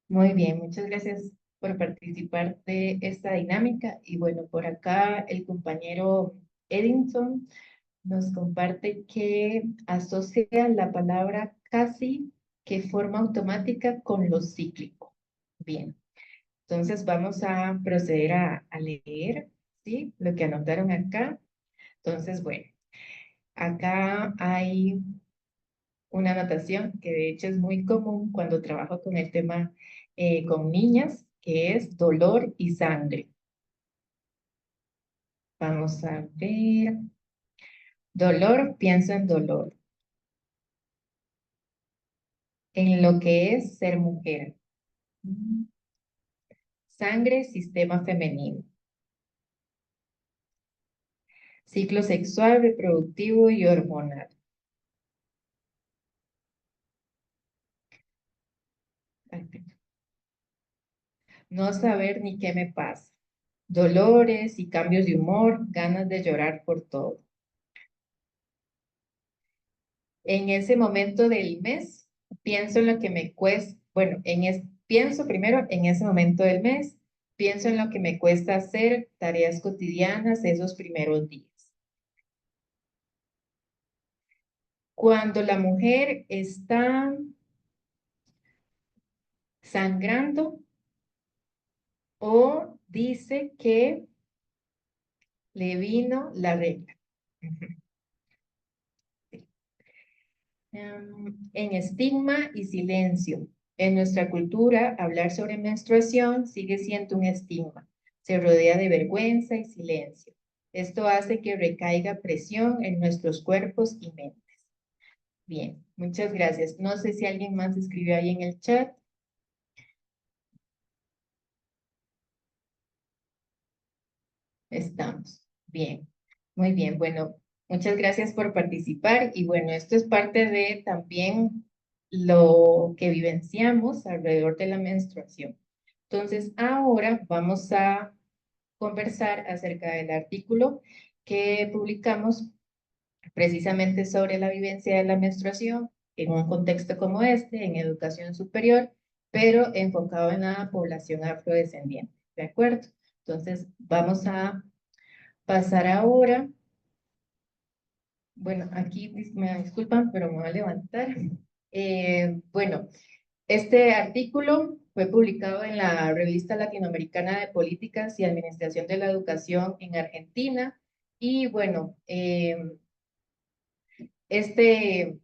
Muy bien, muchas gracias por participar de esta dinámica. Y bueno, por acá el compañero Edinson nos comparte que asocia la palabra casi que forma automática con lo cíclico. Bien, entonces vamos a proceder a leer, ¿sí? Lo que anotaron acá. Entonces, bueno, acá hay una anotación que de hecho es muy común cuando trabajo con el tema con niñas, que es dolor y sangre. Vamos a ver. Dolor, pienso en dolor. En lo que es ser mujer. Sangre, sistema femenino. Ciclo sexual, reproductivo y hormonal. No saber ni qué me pasa. Dolores y cambios de humor, ganas de llorar por todo. En ese momento del mes, pienso en lo que me cuesta, bueno, pienso primero en ese momento del mes, pienso en lo que me cuesta hacer tareas cotidianas esos primeros días. Cuando la mujer está sangrando o dice que le vino la regla. En estigma y silencio. En nuestra cultura, hablar sobre menstruación sigue siendo un estigma. Se rodea de vergüenza y silencio. Esto hace que recaiga presión en nuestros cuerpos y mentes. Bien, muchas gracias. No sé si alguien más escribió ahí en el chat. Estamos. Bien, muy bien. Bueno, muchas gracias por participar y bueno, esto es parte de también lo que vivenciamos alrededor de la menstruación. Entonces, ahora vamos a conversar acerca del artículo que publicamos precisamente sobre la vivencia de la menstruación en un contexto como este, en educación superior, pero enfocado en la población afrodescendiente. ¿De acuerdo? Entonces, vamos a pasar ahora Bueno, aquí me disculpan, pero me voy a levantar. Bueno, este artículo fue publicado en la Revista Latinoamericana de Políticas y Administración de la Educación en Argentina. Y bueno, este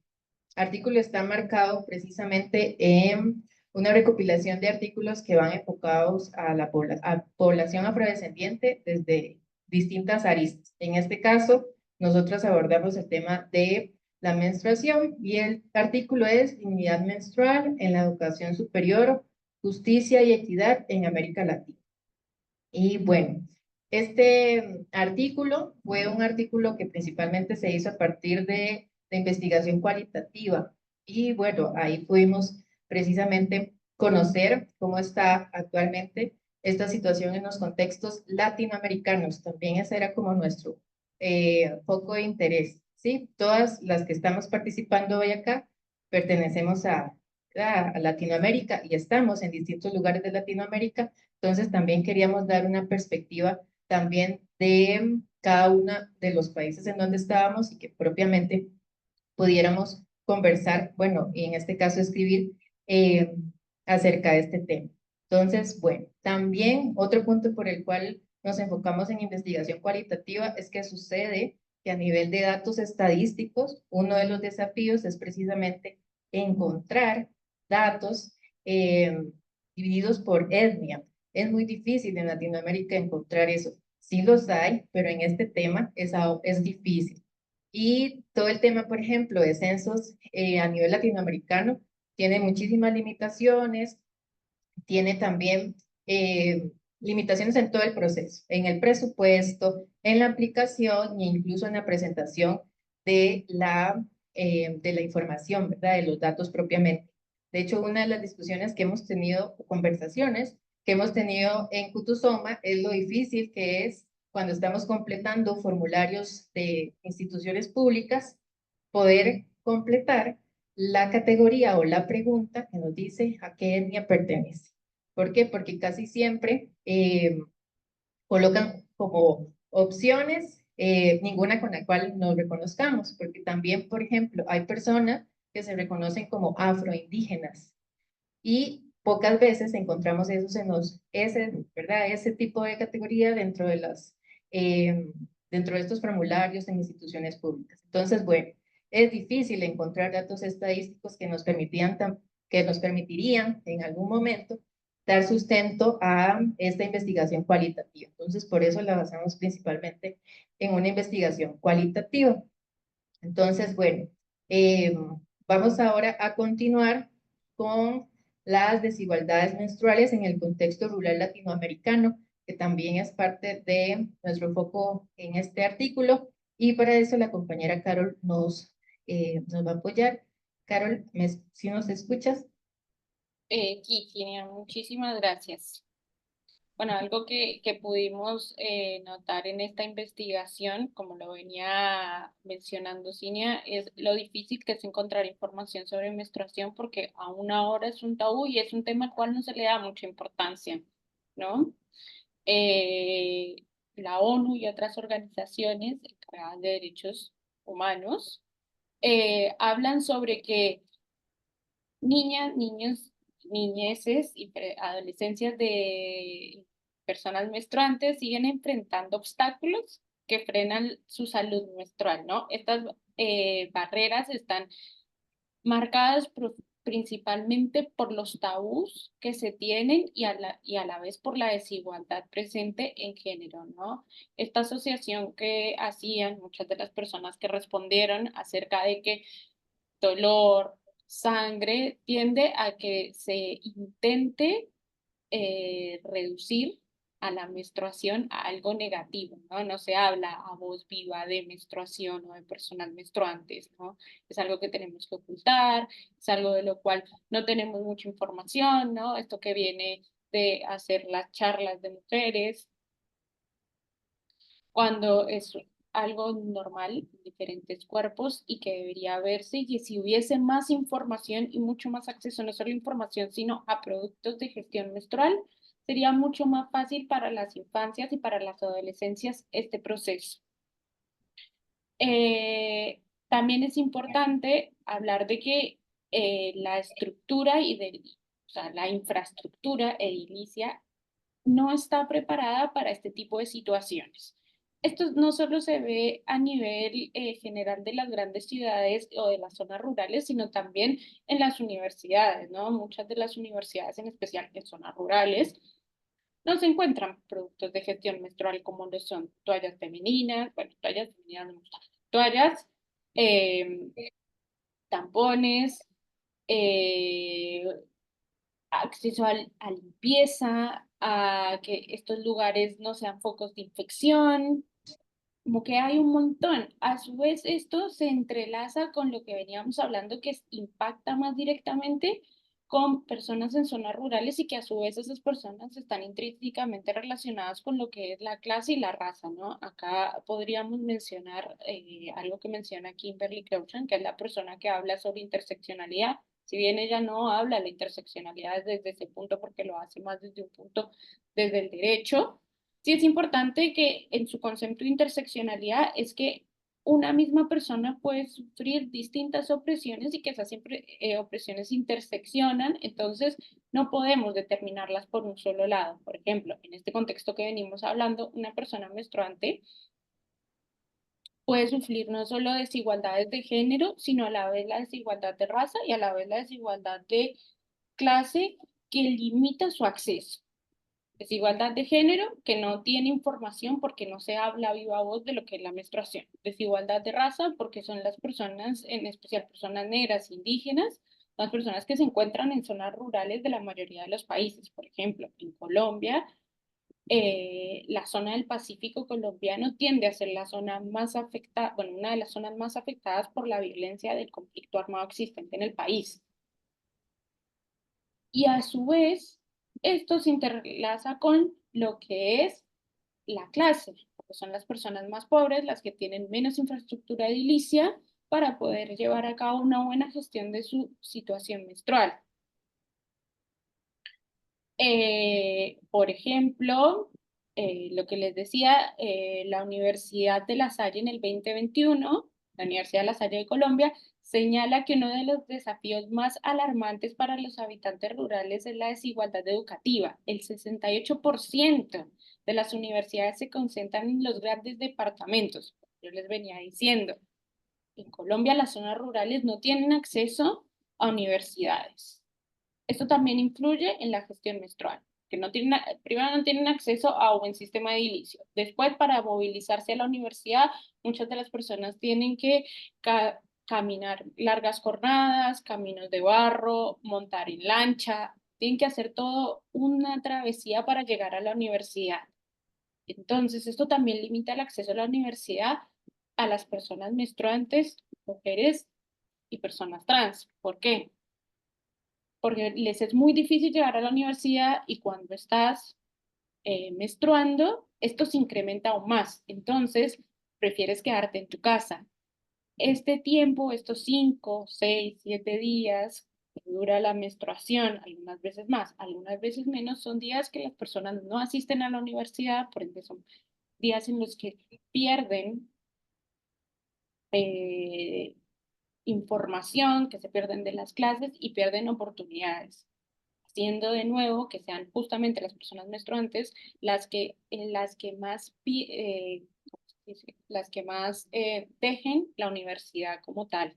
artículo está marcado precisamente en una recopilación de artículos que van enfocados a la población afrodescendiente desde distintas aristas. En este caso, nosotros abordamos el tema de la menstruación y el artículo es Dignidad menstrual en la educación superior, justicia y equidad en América Latina. Y bueno, este artículo fue un artículo que principalmente se hizo a partir de investigación cualitativa. Y bueno, ahí pudimos precisamente conocer cómo está actualmente esta situación en los contextos latinoamericanos. También ese era como nuestro foco de interés. ¿Sí? Todas las que estamos participando hoy acá pertenecemos a Latinoamérica y estamos en distintos lugares de Latinoamérica, entonces también queríamos dar una perspectiva también de cada uno de los países en donde estábamos y que propiamente pudiéramos conversar, bueno, y en este caso escribir eh, acerca de este tema. Entonces, bueno, también otro punto por el cual nos enfocamos en investigación cualitativa es que sucede que a nivel de datos estadísticos, uno de los desafíos es precisamente encontrar datos divididos por etnia. Es muy difícil en Latinoamérica encontrar eso. Sí los hay, pero en este tema es difícil. Y todo el tema, por ejemplo, de censos a nivel latinoamericano tiene muchísimas limitaciones, tiene también limitaciones en todo el proceso, en el presupuesto, en la aplicación e incluso en la presentación de la información, ¿verdad? De los datos propiamente. De hecho, una de las discusiones que hemos tenido, o conversaciones que hemos tenido en Kutusoma, es lo difícil que es cuando estamos completando formularios de instituciones públicas, poder completar la categoría o la pregunta que nos dice a qué etnia pertenece. ¿Por qué? Porque casi siempre colocan como opciones ninguna con la cual nos reconozcamos, porque también, por ejemplo, hay personas que se reconocen como afroindígenas y pocas veces encontramos esos en ¿verdad? Ese tipo de categoría eh, dentro de estos formularios en instituciones públicas. Entonces, bueno, es difícil encontrar datos estadísticos que nos permitirían en algún momento dar sustento a esta investigación cualitativa. Entonces, por eso la basamos principalmente en una investigación cualitativa. Entonces, bueno, eh, vamos ahora a continuar con las desigualdades menstruales en el contexto rural latinoamericano, que también es parte de nuestro foco en este artículo. Y para eso la compañera Carol nos va a apoyar. Carol, si nos escuchas. Kiki, muchísimas gracias. Bueno, algo que pudimos notar en esta investigación, como lo venía mencionando Cinia, es lo difícil que es encontrar información sobre menstruación porque aún ahora es un tabú y es un tema al cual no se le da mucha importancia, ¿no? Eh, la ONU y otras organizaciones encargadas de derechos humanos hablan sobre que niñas, niños, niñeces y adolescencias de personas menstruantes siguen enfrentando obstáculos que frenan su salud menstrual, ¿no? Estas barreras están marcadas principalmente por los tabús que se tienen y a la vez por la desigualdad presente en género, ¿no? Esta asociación que hacían muchas de las personas que respondieron acerca de que dolor, sangre, tiende a que se intente reducir a la menstruación a algo negativo, ¿no? No se habla a voz viva de menstruación o de personas menstruantes, ¿no? Es algo que tenemos que ocultar, es algo de lo cual no tenemos mucha información, ¿no? Esto que viene de hacer las charlas de mujeres, cuando es algo normal en diferentes cuerpos y que debería verse y si hubiese más información y mucho más acceso no solo a información, sino a productos de gestión menstrual, sería mucho más fácil para las infancias y para las adolescencias este proceso. También es importante hablar de que la estructura o sea, la infraestructura edilicia no está preparada para este tipo de situaciones. Esto no solo se ve a nivel general de las grandes ciudades o de las zonas rurales, sino también en las universidades, ¿no? Muchas de las universidades, en especial en zonas rurales, no se encuentran productos de gestión menstrual como lo son toallas femeninas, bueno, toallas femeninas no me gustan, toallas, eh, tampones, eh, acceso a limpieza, a que estos lugares no sean focos de infección, como que hay un montón. A su vez, esto se entrelaza con lo que veníamos hablando, que impacta más directamente con personas en zonas rurales y que a su vez esas personas están intrínsecamente relacionadas con lo que es la clase y la raza, ¿no? Acá podríamos mencionar algo que menciona Kimberly Crenshaw, que es la persona que habla sobre interseccionalidad. Si bien ella no habla de la interseccionalidad desde ese punto, porque lo hace más desde un punto, desde el derecho, sí es importante que en su concepto de interseccionalidad es que una misma persona puede sufrir distintas opresiones y que esas siempre, opresiones interseccionan, entonces no podemos determinarlas por un solo lado. Por ejemplo, en este contexto que venimos hablando, una persona menstruante puede sufrir no solo desigualdades de género, sino a la vez la desigualdad de raza y a la vez la desigualdad de clase que limita su acceso. Desigualdad de género, que no tiene información porque no se habla a viva voz de lo que es la menstruación. Desigualdad de raza, porque son las personas, en especial personas negras, indígenas, las personas que se encuentran en zonas rurales de la mayoría de los países. Por ejemplo, en Colombia, la zona del Pacífico colombiano tiende a ser la zona más afectada, bueno, una de las zonas más afectadas por la violencia del conflicto armado existente en el país. Y a su vez, esto se interlaza con lo que es la clase, porque son las personas más pobres las que tienen menos infraestructura edilicia para poder llevar a cabo una buena gestión de su situación menstrual. Por ejemplo, lo que les decía, la Universidad de La Salle en el 2021, la Universidad de La Salle de Colombia, señala que uno de los desafíos más alarmantes para los habitantes rurales es la desigualdad educativa. El 68% de las universidades se concentran en los grandes departamentos. Yo les venía diciendo, en Colombia las zonas rurales no tienen acceso a universidades. Esto también influye en la gestión menstrual, que no tienen, primero no tienen acceso a un buen sistema edilicio. Después, para movilizarse a la universidad, muchas de las personas tienen que caminar largas jornadas, caminos de barro, montar en lancha, tienen que hacer todo una travesía para llegar a la universidad. Entonces, esto también limita el acceso a la universidad a las personas menstruantes, mujeres y personas trans. ¿Por qué? Porque les es muy difícil llegar a la universidad y cuando estás menstruando, esto se incrementa aún más. Entonces, prefieres quedarte en tu casa. Este tiempo, estos 5, 6, 7 días que dura la menstruación, algunas veces más, algunas veces menos, son días que las personas no asisten a la universidad, por ende son días en los que pierden eh, información, que se pierden de las clases y pierden oportunidades, haciendo de nuevo que sean justamente las personas menstruantes las que más, las que más dejen la universidad como tal.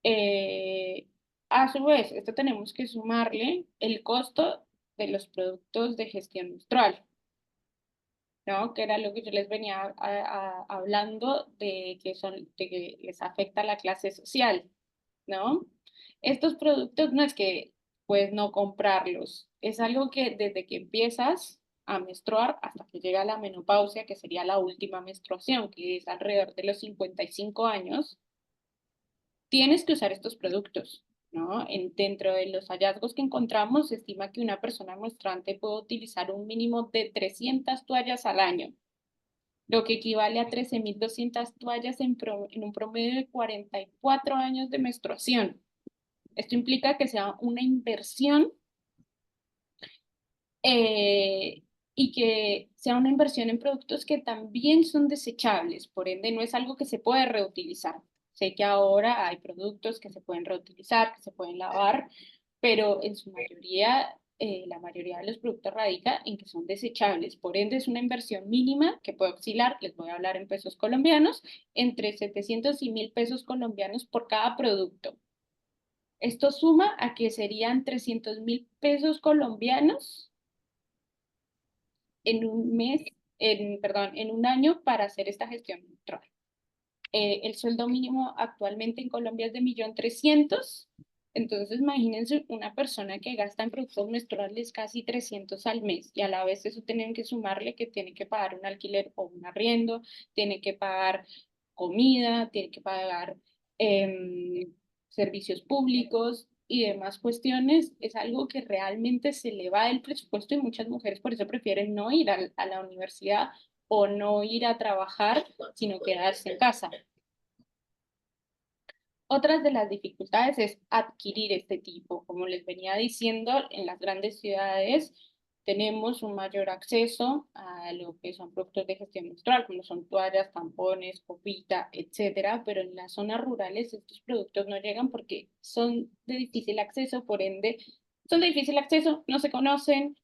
Eh, a su vez, esto tenemos que sumarle el costo de los productos de gestión menstrual, ¿no? Que era lo que yo les venía hablando de de que les afecta a la clase social, ¿no? Estos productos no es que puedes no comprarlos, es algo que desde que empiezas a menstruar hasta que llega la menopausia, que sería la última menstruación, que es alrededor de los 55 años, tienes que usar estos productos, ¿no? Dentro de los hallazgos que encontramos, se estima que una persona menstruante puede utilizar un mínimo de 300 toallas al año, lo que equivale a 13.200 toallas en un promedio de 44 años de menstruación. Esto implica que sea una inversión y que sea una inversión en productos que también son desechables, por ende no es algo que se puede reutilizar. Sé que ahora hay productos que se pueden reutilizar, que se pueden lavar, pero en su mayoría, la mayoría de los productos radica en que son desechables. Por ende, es una inversión mínima que puede oscilar, les voy a hablar en pesos colombianos, entre 700 y 1.000 pesos colombianos por cada producto. Esto suma a que serían 300.000 pesos colombianos en un mes, perdón, en un año para hacer esta gestión menstrual. El sueldo mínimo actualmente en Colombia es de 1.300.000. Entonces, imagínense una persona que gasta en productos menstruales casi 300 al mes y a la vez eso tienen que sumarle que tiene que pagar un alquiler o un arriendo, tiene que pagar comida, tiene que pagar servicios públicos y demás cuestiones. Es algo que realmente se le va del presupuesto y muchas mujeres por eso prefieren no ir a la universidad o no ir a trabajar, sino quedarse en casa. Otras de las dificultades es adquirir este tipo. Como les venía diciendo, en las grandes ciudades tenemos un mayor acceso a lo que son productos de gestión menstrual, como son toallas, tampones, copita, etcétera, pero en las zonas rurales estos productos no llegan porque son de difícil acceso, por ende, son de difícil acceso, no se conocen,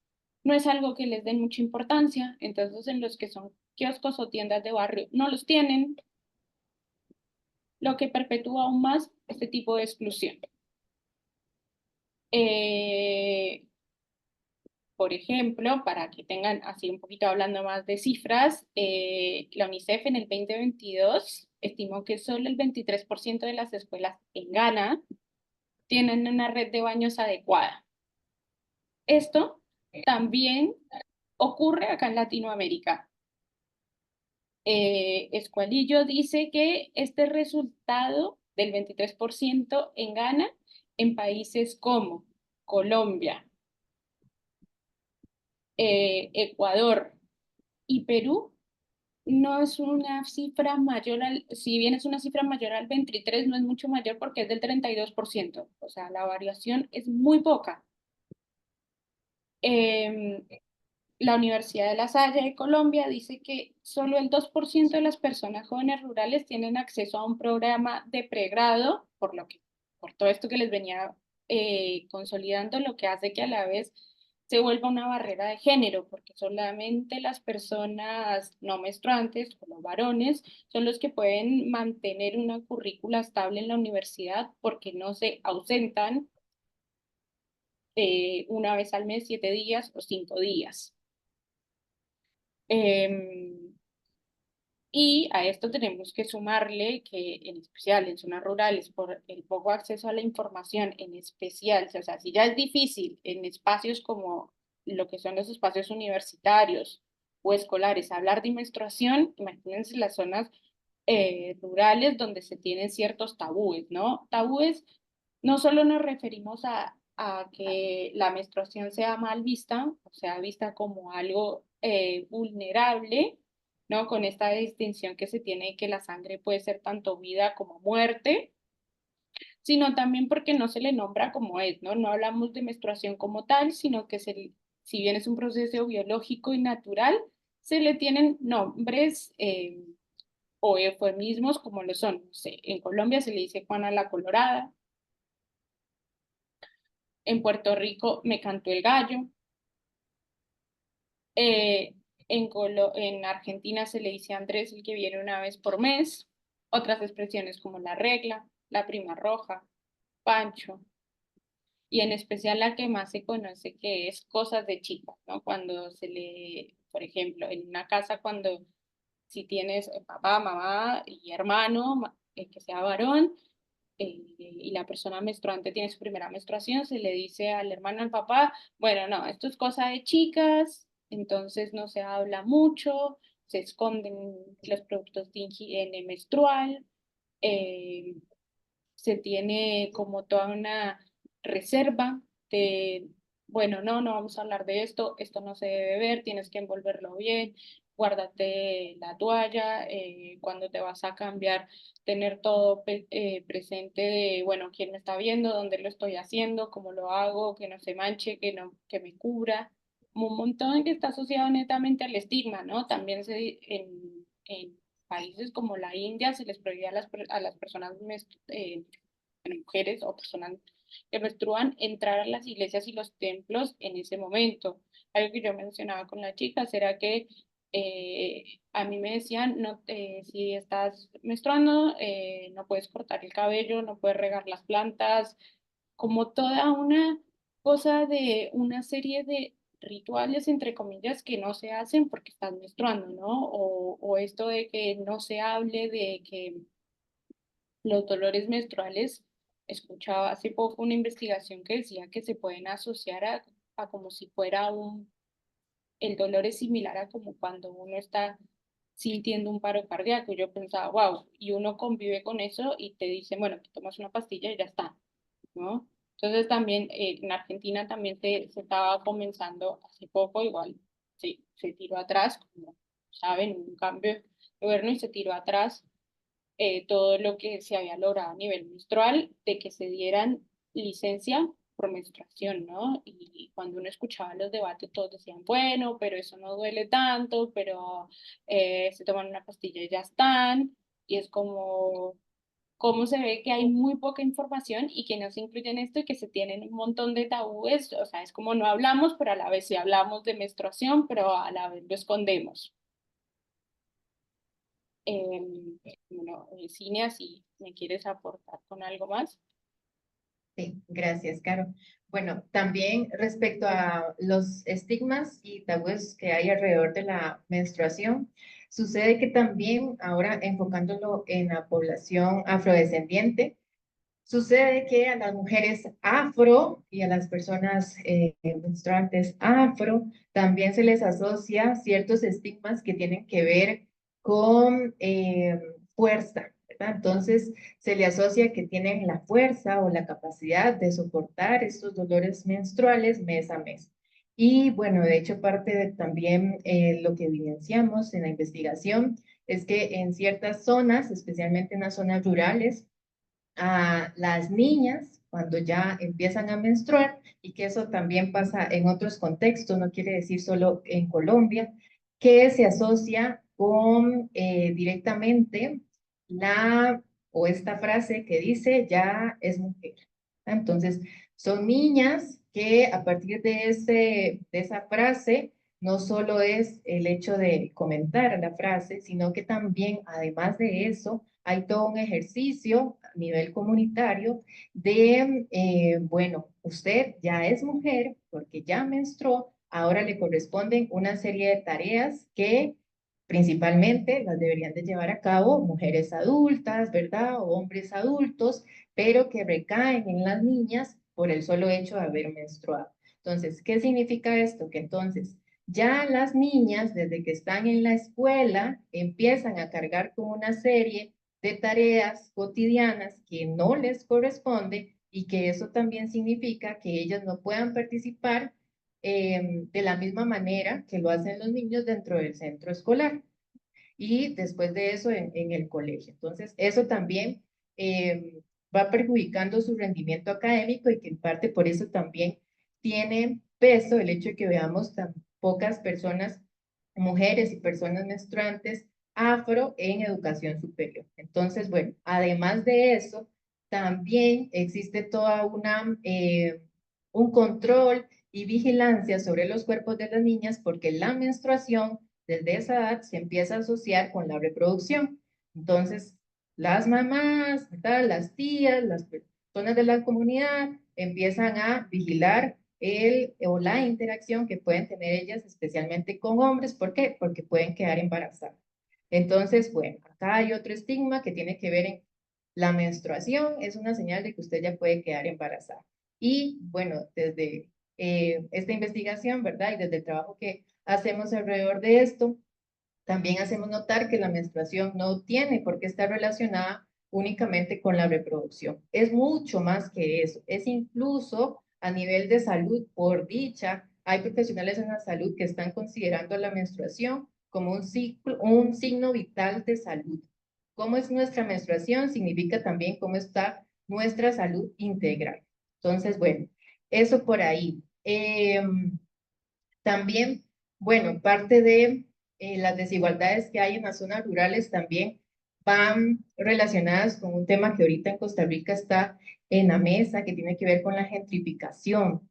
no es algo que les den mucha importancia, entonces en los que son kioscos o tiendas de barrio no los tienen, lo que perpetúa aún más este tipo de exclusión. Eh, por ejemplo, para que tengan así un poquito hablando más de cifras, la UNICEF en el 2022 estimó que solo el 23% de las escuelas en Ghana tienen una red de baños adecuada. Esto también ocurre acá en Latinoamérica. Escualillo dice que este resultado del 23% en Ghana en países como Colombia, Ecuador y Perú no es una cifra mayor si bien es una cifra mayor al 23, no es mucho mayor porque es del 32%. O sea, la variación es muy poca. Em, La Universidad de La Salle de Colombia dice que solo el 2% de las personas jóvenes rurales tienen acceso a un programa de pregrado, por todo esto que les venía consolidando, lo que hace que a la vez se vuelva una barrera de género, porque solamente las personas no menstruantes o los varones son los que pueden mantener una currícula estable en la universidad porque no se ausentan una vez al mes, 7 días o 5 días. Y a esto tenemos que sumarle que en especial en zonas rurales, por el poco acceso a la información, en especial, o sea, si ya es difícil en espacios como lo que son los espacios universitarios o escolares hablar de menstruación, imagínense las zonas rurales donde se tienen ciertos tabúes, ¿no? Tabúes, no solo nos referimos a que la menstruación sea mal vista, o sea, vista como algo vulnerable, ¿no? Con esta distinción que se tiene que la sangre puede ser tanto vida como muerte, sino también porque no se le nombra como es, ¿no? No hablamos de menstruación como tal, sino que si bien es un proceso biológico y natural, se le tienen nombres o eufemismos como lo son. No sé, en Colombia se le dice Juana la Colorada, en Puerto Rico me cantó el gallo, eh, en Argentina se le dice Andrés el que viene una vez por mes, otras expresiones como la regla, la prima roja, Pancho, y en especial la que más se conoce que es cosas de chico, ¿no? Cuando se le, por ejemplo, en una casa cuando si tienes papá, mamá y hermano, que sea varón, y la persona menstruante tiene su primera menstruación, se le dice al hermano, al papá, bueno, no, esto es cosa de chicas, entonces no se habla mucho, se esconden los productos de higiene menstrual, eh, se tiene como toda una reserva de, bueno, no vamos a hablar de esto no se debe ver, tienes que envolverlo bien, guárdate la toalla, cuando te vas a cambiar, tener todo presente de, bueno, quién me está viendo, dónde lo estoy haciendo, cómo lo hago, que no se manche, que me cubra. un montón que está asociado netamente al estigma, ¿no? También en países como la India se les prohíbe a las personas, mujeres o personas que menstruan, entrar a las iglesias y los templos en ese momento. Algo que yo mencionaba con las chicas era que a mí me decían, no, si estás menstruando, no puedes cortar el cabello, no puedes regar las plantas, como toda una cosa de una serie de rituales, entre comillas, que no se hacen porque estás menstruando, ¿no? O esto de que no se hable de que los dolores menstruales, escuchaba hace poco una investigación que decía que se pueden asociar a como si fuera el dolor es similar a como cuando uno está sintiendo un paro cardíaco. Yo pensaba, wow, y uno convive con eso y te dicen, bueno, te tomas una pastilla y ya está, ¿no? Entonces también en Argentina también se estaba comenzando hace poco, igual se tiró atrás, como saben, un cambio de gobierno y se tiró atrás todo lo que se había logrado a nivel menstrual, de que se dieran licencia por menstruación, ¿no? Y cuando uno escuchaba los debates, todos decían, bueno, pero eso no duele tanto, pero se toman una pastilla y ya están, y es como cómo se ve que hay muy poca información y que no se incluye en esto y que se tienen un montón de tabúes, o sea, es como no hablamos, pero a la vez sí hablamos de menstruación, pero a la vez lo escondemos. Bueno, Cinia, si me quieres aportar con algo más. Sí, gracias, Caro. Bueno, también respecto a los estigmas y tabúes que hay alrededor de la menstruación, sucede que también ahora enfocándolo en la población afrodescendiente, sucede que a las mujeres afro y a las personas menstruantes afro también se les asocia ciertos estigmas que tienen que ver con fuerza, ¿verdad? Entonces se le asocia que tienen la fuerza o la capacidad de soportar estos dolores menstruales mes a mes. Y bueno, de hecho parte de también lo que evidenciamos en la investigación es que en ciertas zonas, especialmente en las zonas rurales, a las niñas cuando ya empiezan a menstruar y que eso también pasa en otros contextos, no quiere decir solo en Colombia, que se asocia con directamente la o esta frase que dice ya es mujer. Entonces, son niñas que a partir de esa frase no solo es el hecho de comentar la frase, sino que también, además de eso, hay todo un ejercicio a nivel comunitario de, bueno, usted ya es mujer porque ya menstruó, ahora le corresponden una serie de tareas que principalmente las deberían de llevar a cabo mujeres adultas, ¿verdad? O hombres adultos, pero que recaen en las niñas por el solo hecho de haber menstruado. Entonces, ¿qué significa esto? Que entonces ya las niñas, desde que están en la escuela, empiezan a cargar con una serie de tareas cotidianas que no les corresponde y que eso también significa que ellas no puedan participar de la misma manera que lo hacen los niños dentro del centro escolar y después de eso en el colegio. Entonces, eso también va perjudicando su rendimiento académico y que en parte por eso también tiene peso el hecho de que veamos tan pocas personas, mujeres y personas menstruantes afro en educación superior. Entonces, bueno, además de eso, también existe toda un control y vigilancia sobre los cuerpos de las niñas porque la menstruación desde esa edad se empieza a asociar con la reproducción. Entonces, las mamás, ¿verdad? Las tías, las personas de la comunidad empiezan a vigilar el o la interacción que pueden tener ellas, especialmente con hombres. ¿Por qué? Porque pueden quedar embarazadas. Entonces, bueno, acá hay otro estigma que tiene que ver en la menstruación, es una señal de que usted ya puede quedar embarazada. Y bueno, desde esta investigación, ¿verdad? Y desde el trabajo que hacemos alrededor de esto, también hacemos notar que la menstruación no tiene por qué estar relacionada únicamente con la reproducción. Es mucho más que eso. Es incluso a nivel de salud, por dicha, hay profesionales en la salud que están considerando la menstruación como un signo vital de salud. ¿Cómo es nuestra menstruación? Significa también cómo está nuestra salud integral. Entonces, bueno, eso por ahí. También, bueno, parte de las desigualdades que hay en las zonas rurales también van relacionadas con un tema que ahorita en Costa Rica está en la mesa, que tiene que ver con la gentrificación.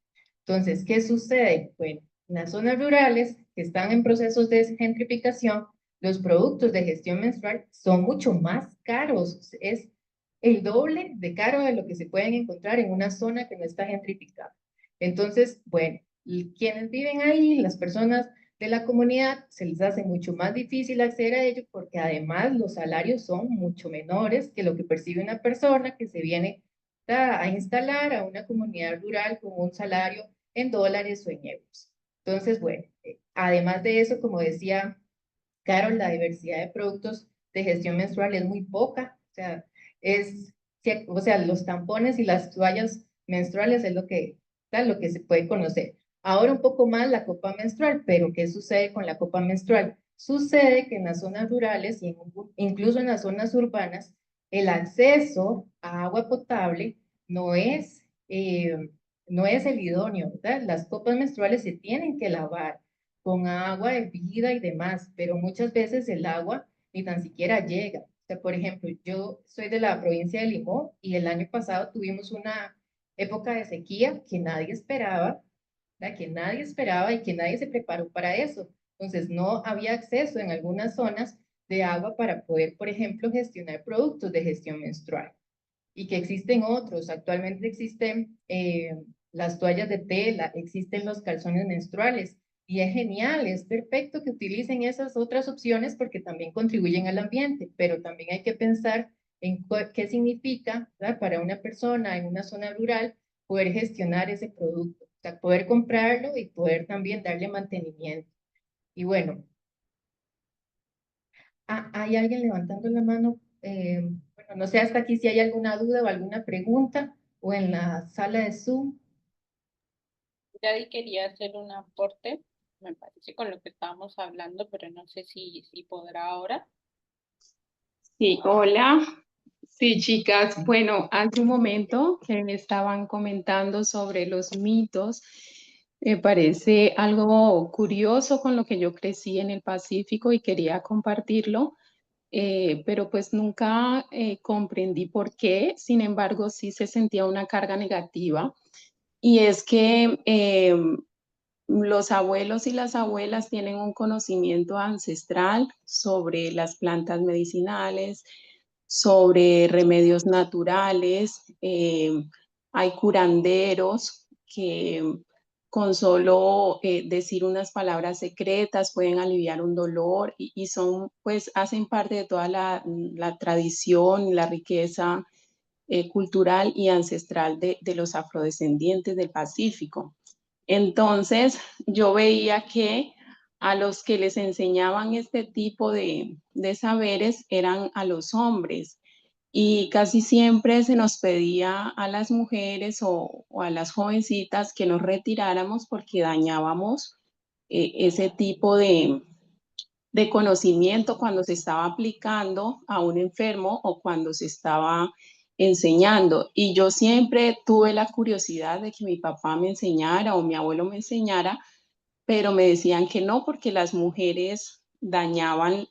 Entonces, ¿qué sucede? Bueno, en las zonas rurales que están en procesos de gentrificación, los productos de gestión menstrual son mucho más caros. Es el doble de caro de lo que se pueden encontrar en una zona que no está gentrificada. Entonces, bueno, y quienes viven ahí, las personas de la comunidad, se les hace mucho más difícil acceder a ello porque además los salarios son mucho menores que lo que percibe una persona que se viene a instalar a una comunidad rural con un salario en dólares o en euros. Entonces, bueno, además de eso, como decía Carol, la diversidad de productos de gestión menstrual es muy poca, o sea, los tampones y las toallas menstruales es lo que se puede conocer. Ahora un poco más la copa menstrual, pero ¿qué sucede con la copa menstrual? Sucede que en las zonas rurales y incluso en las zonas urbanas, el acceso a agua potable no es, no es el idóneo, ¿verdad? Las copas menstruales se tienen que lavar con agua hervida y demás, pero muchas veces el agua ni tan siquiera llega. O sea, por ejemplo, yo soy de la provincia de Limón y el año pasado tuvimos una época de sequía que nadie esperaba, ¿verdad? Que nadie esperaba y que nadie se preparó para eso. Entonces, no había acceso en algunas zonas de agua para poder, por ejemplo, gestionar productos de gestión menstrual. Y que existen otros. Actualmente existen las toallas de tela, existen los calzones menstruales. Y es genial, es perfecto que utilicen esas otras opciones porque también contribuyen al ambiente, pero también hay que pensar en qué significa, ¿verdad? Para una persona en una zona rural poder gestionar ese producto, o sea, poder comprarlo y poder también darle mantenimiento. Y bueno, ¿hay alguien levantando la mano? Bueno, no sé hasta aquí si hay alguna duda o alguna pregunta o en la sala de Zoom. Yadi quería hacer un aporte, me parece, con lo que estábamos hablando, pero no sé si podrá ahora. Sí, hola. Sí, chicas, bueno, hace un momento que me estaban comentando sobre los mitos. Me parece algo curioso con lo que yo crecí en el Pacífico y quería compartirlo, pero pues nunca comprendí por qué. Sin embargo, sí se sentía una carga negativa. Y es que los abuelos y las abuelas tienen un conocimiento ancestral sobre las plantas medicinales, sobre remedios naturales. Hay curanderos que con solo decir unas palabras secretas pueden aliviar un dolor y son, pues, hacen parte de toda la tradición, la riqueza cultural y ancestral de los afrodescendientes del Pacífico. Entonces, yo veía que a los que les enseñaban este tipo de saberes eran a los hombres y casi siempre se nos pedía a las mujeres o a las jovencitas que nos retiráramos porque dañábamos ese tipo de conocimiento cuando se estaba aplicando a un enfermo o cuando se estaba enseñando. Y yo siempre tuve la curiosidad de que mi papá me enseñara o mi abuelo me enseñara, pero me decían que no porque las mujeres dañaban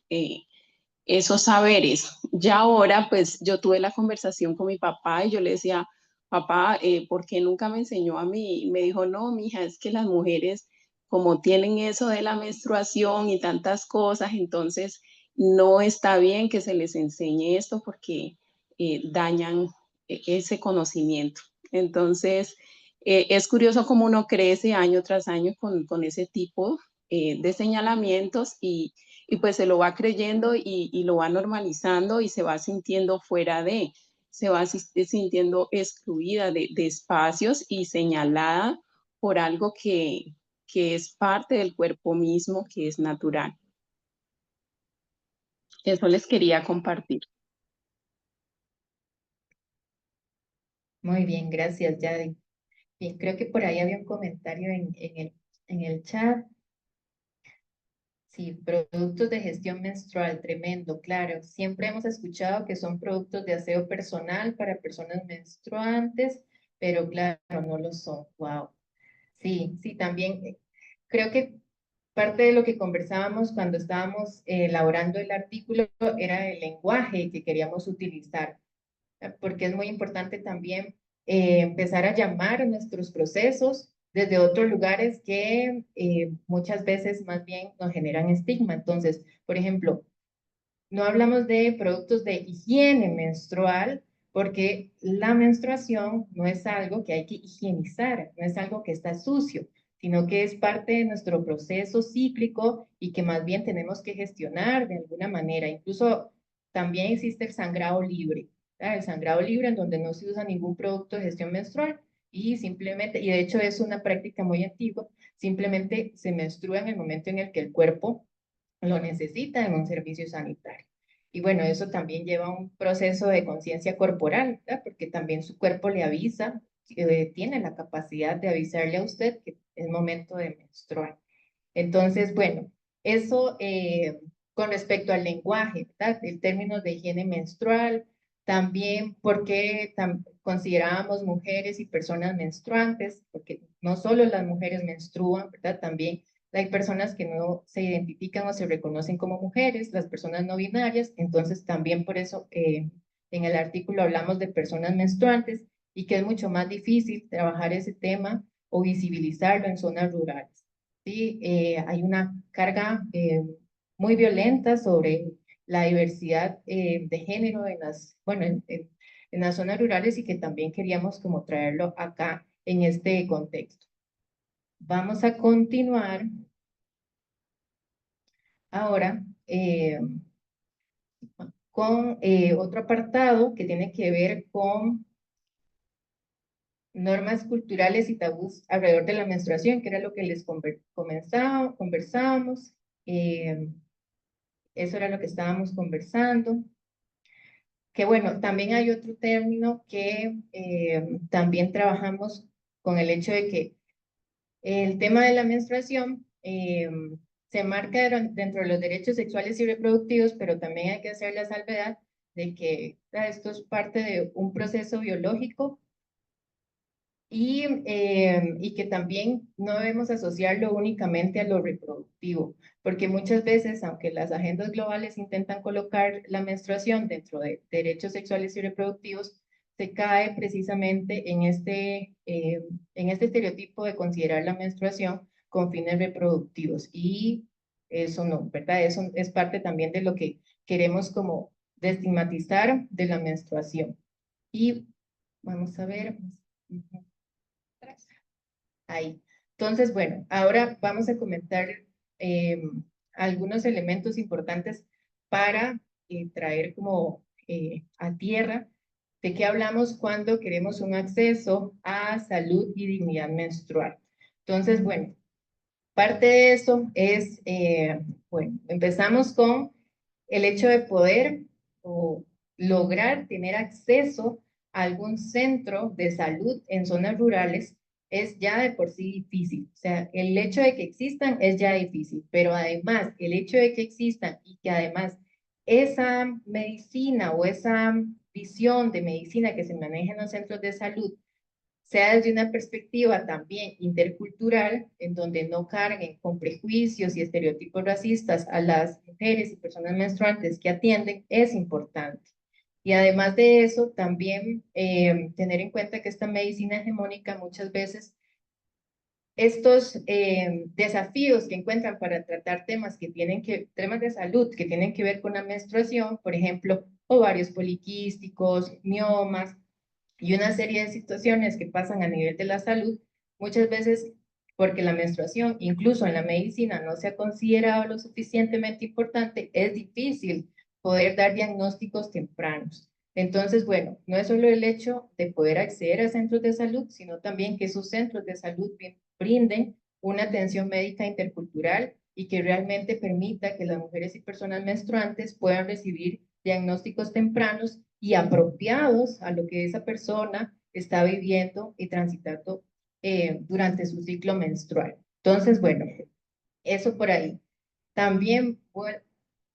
esos saberes. Ya ahora, pues yo tuve la conversación con mi papá y yo le decía, papá, ¿por qué nunca me enseñó a mí? Y me dijo, no, mija, es que las mujeres, como tienen eso de la menstruación y tantas cosas, entonces no está bien que se les enseñe esto porque dañan ese conocimiento. Entonces, es curioso cómo uno crece año tras año con ese tipo de señalamientos y pues se lo va creyendo y lo va normalizando y se va sintiendo se va sintiendo excluida de espacios y señalada por algo que es parte del cuerpo mismo, que es natural. Eso les quería compartir. Muy bien, gracias, Yadi. Bien, creo que por ahí había un comentario en el chat. Sí, productos de gestión menstrual, tremendo, claro. Siempre hemos escuchado que son productos de aseo personal para personas menstruantes, pero claro, no lo son. Wow. Sí, sí, también. creo que parte de lo que conversábamos cuando estábamos elaborando el artículo era el lenguaje que queríamos utilizar, porque es muy importante también empezar a llamar a nuestros procesos desde otros lugares que muchas veces más bien nos generan estigma. Entonces, por ejemplo, no hablamos de productos de higiene menstrual porque la menstruación no es algo que hay que higienizar, no es algo que está sucio, sino que es parte de nuestro proceso cíclico y que más bien tenemos que gestionar de alguna manera. Incluso también existe el sangrado libre, ¿verdad? El sangrado libre en donde no se usa ningún producto de gestión menstrual y simplemente, y de hecho es una práctica muy antigua, simplemente se menstrua en el momento en el que el cuerpo lo necesita en un servicio sanitario. Y bueno, eso también lleva un proceso de conciencia corporal, ¿verdad? Porque también su cuerpo le avisa, tiene la capacidad de avisarle a usted que es momento de menstruar. Entonces, bueno, eso con respecto al lenguaje, ¿verdad? El término de higiene menstrual, también porque considerábamos mujeres y personas menstruantes, porque no solo las mujeres menstruan, ¿verdad? También hay personas que no se identifican o se reconocen como mujeres, las personas no binarias, entonces también por eso en el artículo hablamos de personas menstruantes y que es mucho más difícil trabajar ese tema o visibilizarlo en zonas rurales. ¿Sí? Hay una carga muy violenta sobre la diversidad de género en las, bueno, en las zonas rurales y que también queríamos como traerlo acá en este contexto. Vamos a continuar ahora con otro apartado que tiene que ver con normas culturales y tabús alrededor de la menstruación, que era lo que les conversábamos. Eso era lo que estábamos conversando. Que bueno, también hay otro término que también trabajamos con el hecho de que el tema de la menstruación se marca dentro de los derechos sexuales y reproductivos, pero también hay que hacer la salvedad de que esto es parte de un proceso biológico y que también no debemos asociarlo únicamente a lo reproductivo, porque muchas veces, aunque las agendas globales intentan colocar la menstruación dentro de derechos sexuales y reproductivos, se cae precisamente en este estereotipo de considerar la menstruación con fines reproductivos. Y eso no, ¿verdad? Eso es parte también de lo que queremos como destigmatizar de la menstruación. Y vamos a ver. Ahí. Entonces, bueno, ahora vamos a comentar algunos elementos importantes para traer como a tierra de qué hablamos cuando queremos un acceso a salud y dignidad menstrual. Entonces, bueno, parte de eso es, bueno, empezamos con el hecho de poder o lograr tener acceso a algún centro de salud en zonas rurales es ya de por sí difícil. O sea, el hecho de que existan es ya difícil, pero además el hecho de que existan y que además esa medicina o esa visión de medicina que se maneja en los centros de salud sea desde una perspectiva también intercultural, en donde no carguen con prejuicios y estereotipos racistas a las mujeres y personas menstruantes que atienden, es importante. Y además de eso, también tener en cuenta que esta medicina hegemónica muchas veces estos desafíos que encuentran para tratar temas de salud que tienen que ver con la menstruación, por ejemplo, ovarios poliquísticos, miomas, y una serie de situaciones que pasan a nivel de la salud, muchas veces porque la menstruación, incluso en la medicina, no se ha considerado lo suficientemente importante, es difícil poder dar diagnósticos tempranos. Entonces, bueno, no es solo el hecho de poder acceder a centros de salud, sino también que esos centros de salud brinden una atención médica intercultural y que realmente permita que las mujeres y personas menstruantes puedan recibir diagnósticos tempranos y apropiados a lo que esa persona está viviendo y transitando durante su ciclo menstrual. Entonces, bueno, eso por ahí. También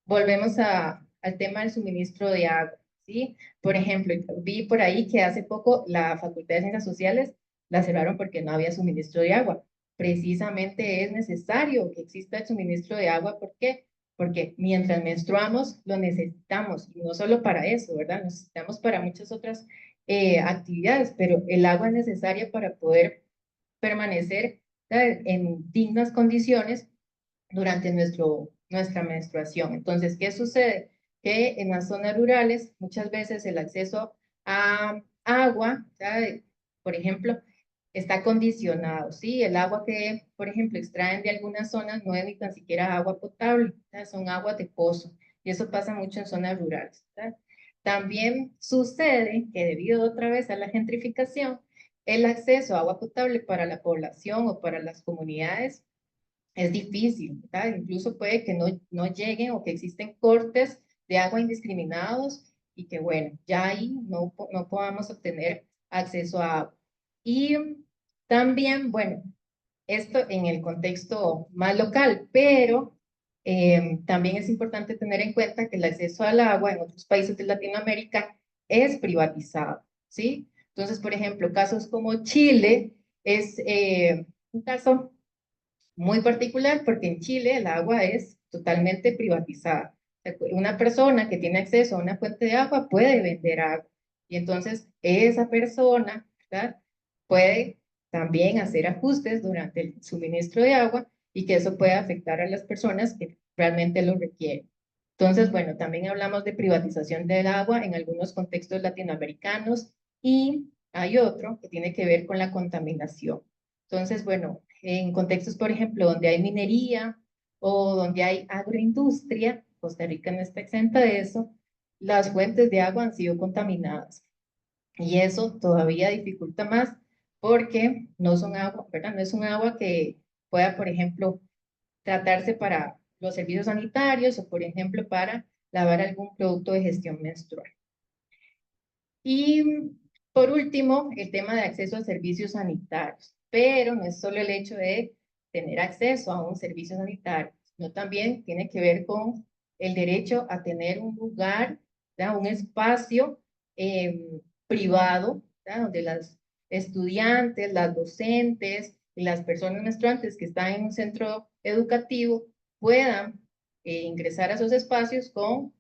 volvemos al tema del suministro de agua, ¿sí? Por ejemplo, vi por ahí que hace poco la Facultad de Ciencias Sociales la cerraron porque no había suministro de agua. precisamente es necesario que exista el suministro de agua. ¿Por qué? Porque mientras menstruamos lo necesitamos, y no solo para eso, ¿verdad? Lo necesitamos para muchas otras actividades, pero el agua es necesaria para poder permanecer en dignas condiciones durante nuestra menstruación. Entonces, ¿qué sucede? Que en las zonas rurales muchas veces el acceso a agua, por ejemplo, está condicionado, ¿sí? El agua que, por ejemplo, extraen de algunas zonas no es ni tan siquiera agua potable, son aguas de pozo, y eso pasa mucho en zonas rurales. También sucede que debido otra vez a la gentrificación, el acceso a agua potable para la población o para las comunidades es difícil, ¿verdad? Incluso puede que no lleguen o que existen cortes de agua indiscriminados y que, bueno, ya ahí no podamos obtener acceso a agua. Y también, bueno, esto en el contexto más local, pero también es importante tener en cuenta que el acceso al agua en otros países de Latinoamérica es privatizado, ¿sí? Entonces, por ejemplo, casos como Chile es un caso muy particular porque en Chile el agua es totalmente privatizada. Una persona que tiene acceso a una fuente de agua puede vender agua y entonces esa persona, ¿verdad?, puede también hacer ajustes durante el suministro de agua y que eso puede afectar a las personas que realmente lo requieren. Entonces, bueno, también hablamos de privatización del agua en algunos contextos latinoamericanos y hay otro que tiene que ver con la contaminación. Entonces, bueno, en contextos, por ejemplo, donde hay minería o donde hay agroindustria, Costa Rica no está exenta de eso, las fuentes de agua han sido contaminadas. Y eso todavía dificulta más porque no son agua, ¿verdad? No es un agua que pueda, por ejemplo, tratarse para los servicios sanitarios o, por ejemplo, para lavar algún producto de gestión menstrual. Y por último, el tema de acceso a servicios sanitarios. Pero no es solo el hecho de tener acceso a un servicio sanitario, sino también tiene que ver con el derecho a tener un lugar, ¿verdad?, un espacio privado, ¿verdad?, donde las estudiantes, las docentes y las personas menstruantes que están en un centro educativo puedan ingresar a esos espacios con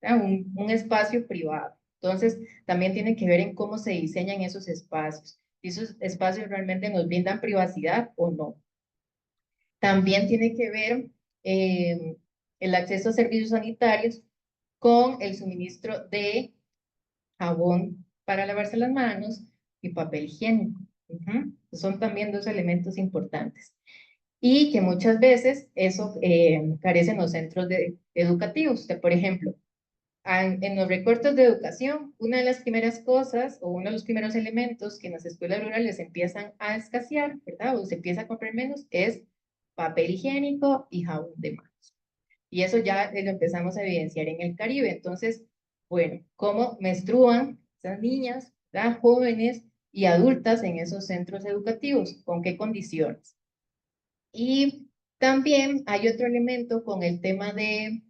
un espacio privado. Entonces, también tiene que ver en cómo se diseñan esos espacios. Si esos espacios realmente nos brindan privacidad o no. También tiene que ver el acceso a servicios sanitarios con el suministro de jabón para lavarse las manos y papel higiénico. Son también dos elementos importantes. Y que muchas veces eso carece en los centros educativos. Por ejemplo, en los recortes de educación, una de las primeras cosas o uno de los primeros elementos que en las escuelas rurales empiezan a escasear, ¿verdad? O se empieza a comprar menos, es papel higiénico y jabón de manos. Y eso ya lo empezamos a evidenciar en el Caribe. Entonces, bueno, ¿cómo menstruan esas niñas, ¿verdad?, jóvenes y adultas en esos centros educativos? ¿Con qué condiciones? Y también hay otro elemento con el tema de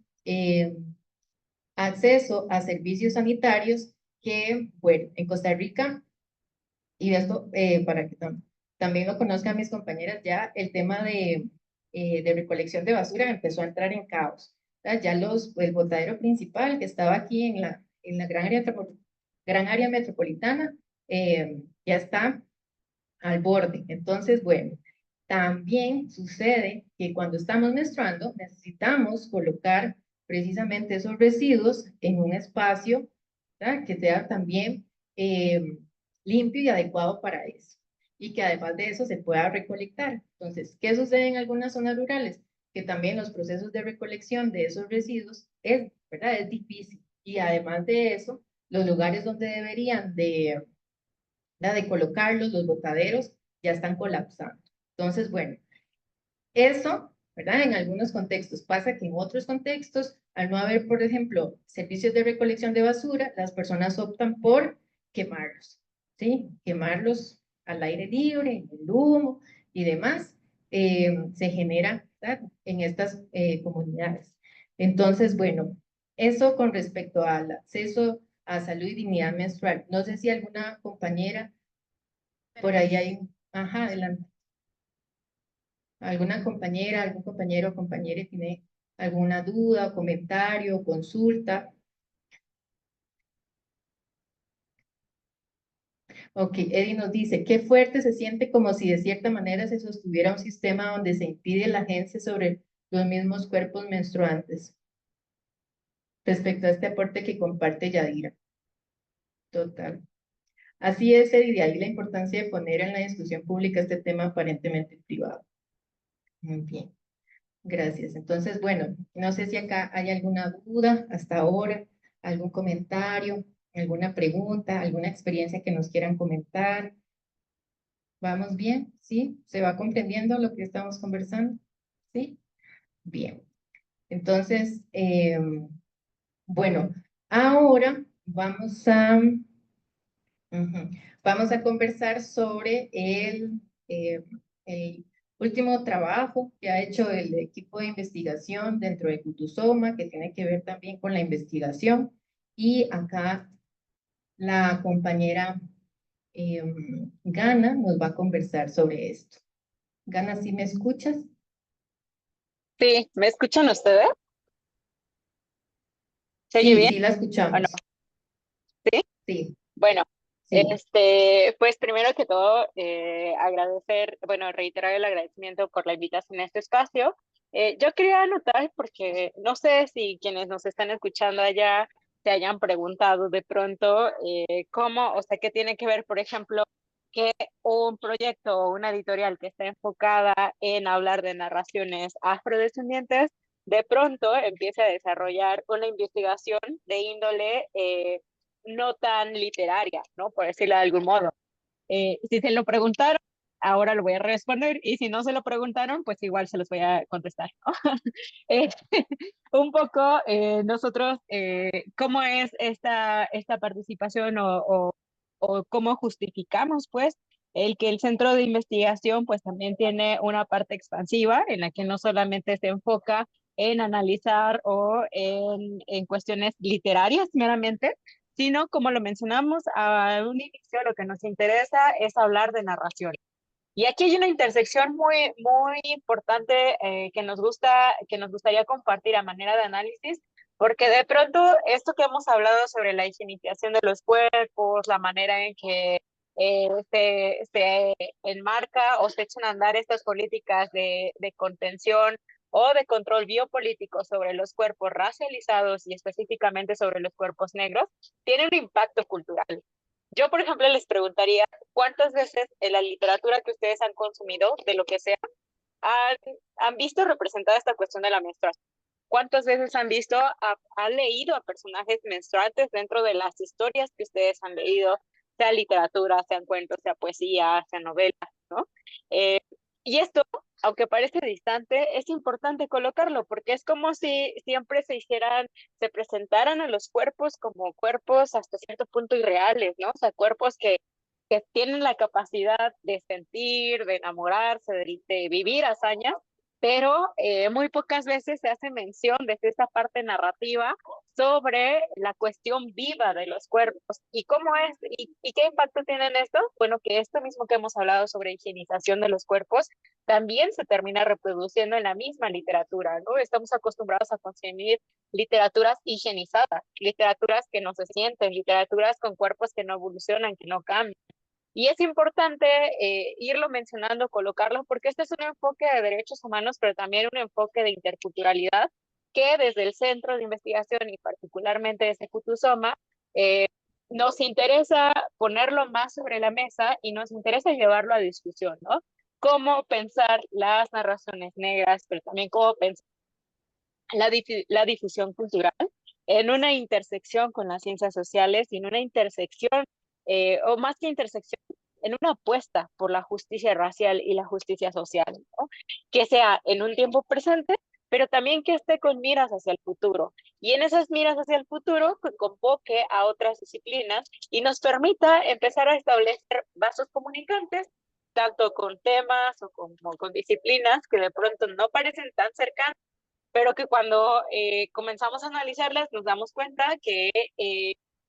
acceso a servicios sanitarios que, bueno, en Costa Rica, y esto para que también lo conozcan mis compañeras, ya el tema de recolección de basura empezó a entrar en caos. Ya el botadero principal que estaba aquí en la gran área metropolitana ya está al borde. Entonces, bueno, también sucede que cuando estamos menstruando necesitamos colocar precisamente esos residuos en un espacio, ¿verdad?, que sea también limpio y adecuado para eso. Y que además de eso se pueda recolectar. Entonces, ¿qué sucede en algunas zonas rurales? Que también los procesos de recolección de esos residuos ¿verdad?, es difícil. Y además de eso, los lugares donde deberían de colocarlos, los botaderos, ya están colapsando. Entonces, bueno, eso, ¿verdad?, en algunos contextos. Pasa que en otros contextos, al no haber, por ejemplo, servicios de recolección de basura, las personas optan por quemarlos, ¿sí? Quemarlos al aire libre, en el humo y demás, se genera, ¿verdad?, en estas comunidades. Entonces, bueno, eso con respecto al acceso a salud y dignidad menstrual. No sé si alguna compañera por ahí hay. Ajá, adelante. ¿Alguna compañera, algún compañero o compañera tiene alguna duda, comentario, consulta? Ok, Eddie nos dice, qué fuerte se siente como si de cierta manera se sostuviera un sistema donde se impide la agencia sobre los mismos cuerpos menstruantes. Respecto a este aporte que comparte Yadira. Total. Así es, Eddie, de ahí la importancia de poner en la discusión pública este tema aparentemente privado. Muy bien, gracias. Entonces, bueno, no sé si acá hay alguna duda hasta ahora, algún comentario, alguna pregunta, alguna experiencia que nos quieran comentar. ¿Vamos bien? ¿Sí? ¿Se va comprendiendo lo que estamos conversando? ¿Sí? Bien. Entonces, bueno, ahora ujú, vamos a conversar sobre el último trabajo que ha hecho el equipo de investigación dentro de Cutusoma, que tiene que ver también con la investigación. Y acá la compañera Gana nos va a conversar sobre esto. Gana, ¿sí me escuchas? Sí, ¿me escuchan ustedes? ¿Se oye Sí, bien sí la o no? escuchamos. Sí. Sí, Bueno, sí. pues primero que todo, agradecer, bueno, reiterar el agradecimiento por la invitación a este espacio. Yo quería anotar, porque no sé si quienes nos están escuchando allá se hayan preguntado de pronto cómo, o sea, qué tiene que ver, por ejemplo, que un proyecto o una editorial que está enfocada en hablar de narraciones afrodescendientes, de pronto empiece a desarrollar una investigación de índole no tan literaria, ¿no? Por decirlo de algún modo. Si se lo preguntaron, ahora lo voy a responder, y si no se lo preguntaron, pues igual se los voy a contestar, ¿no? Eh, un poco nosotros, ¿cómo es esta participación o cómo justificamos, pues, el que el centro de investigación, pues, también tiene una parte expansiva en la que no solamente se enfoca en analizar o en cuestiones literarias meramente, sino, como lo mencionamos a un inicio, lo que nos interesa es hablar de narración. Y aquí hay una intersección muy importante que nos gustaría compartir a manera de análisis, porque de pronto esto que hemos hablado sobre la higienización de los cuerpos, la manera en que se enmarca o se echan a andar estas políticas de contención o de control biopolítico sobre los cuerpos racializados y específicamente sobre los cuerpos negros, tiene un impacto cultural. Yo, por ejemplo, les preguntaría, ¿cuántas veces en la literatura que ustedes han consumido, de lo que sea, han, han visto representada esta cuestión de la menstruación? ¿Cuántas veces han leído a personajes menstruantes dentro de las historias que ustedes han leído, sea literatura, sean cuentos, sea poesía, sea novela, ¿no? Eh, y esto, aunque parece distante, es importante colocarlo, porque es como si siempre se presentaran a los cuerpos como cuerpos hasta cierto punto irreales, ¿no? O sea, cuerpos que tienen la capacidad de sentir, de enamorarse, de vivir hazañas, pero muy pocas veces se hace mención desde esta parte narrativa sobre la cuestión viva de los cuerpos y cómo es y qué impacto tienen esto. Bueno, que esto mismo que hemos hablado sobre higienización de los cuerpos también se termina reproduciendo en la misma literatura, ¿no? Estamos acostumbrados a consumir literaturas higienizadas, literaturas que no se sienten, literaturas con cuerpos que no evolucionan, que no cambian. Y es importante irlo mencionando, colocarlo, porque este es un enfoque de derechos humanos, pero también un enfoque de interculturalidad que desde el Centro de Investigación y particularmente desde Cutusoma, eh, nos interesa ponerlo más sobre la mesa y nos interesa llevarlo a discusión, ¿no? Cómo pensar las narraciones negras, pero también cómo pensar la difusión cultural en una intersección con las ciencias sociales y en una intersección, o más que intersección, en una apuesta por la justicia racial y la justicia social, ¿no? Que sea en un tiempo presente, pero también que esté con miras hacia el futuro. Y en esas miras hacia el futuro, que convoque a otras disciplinas y nos permita empezar a establecer vasos comunicantes, tanto con temas o con disciplinas que de pronto no parecen tan cercanas, pero que cuando comenzamos a analizarlas nos damos cuenta que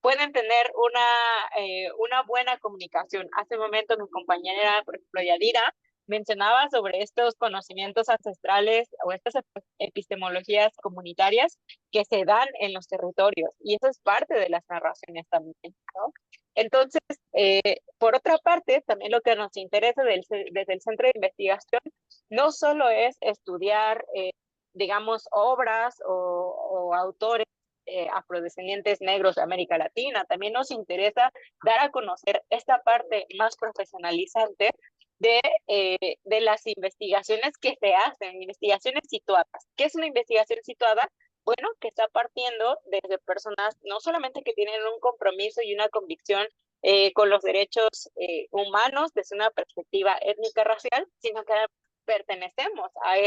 pueden tener una buena comunicación. Hace un momento mi compañera, por ejemplo, Yadira, mencionaba sobre estos conocimientos ancestrales o estas epistemologías comunitarias que se dan en los territorios, y eso es parte de las narraciones también, ¿no? Entonces, por otra parte, también lo que nos interesa desde el centro de investigación no solo es estudiar, digamos, obras o autores afrodescendientes negros de América Latina, también nos interesa dar a conocer esta parte más profesionalizante de las investigaciones que se hacen, investigaciones situadas. ¿Qué es una investigación situada? Bueno, que está partiendo desde personas no solamente que tienen un compromiso y una convicción con los derechos humanos desde una perspectiva étnica racial, sino que pertenecemos a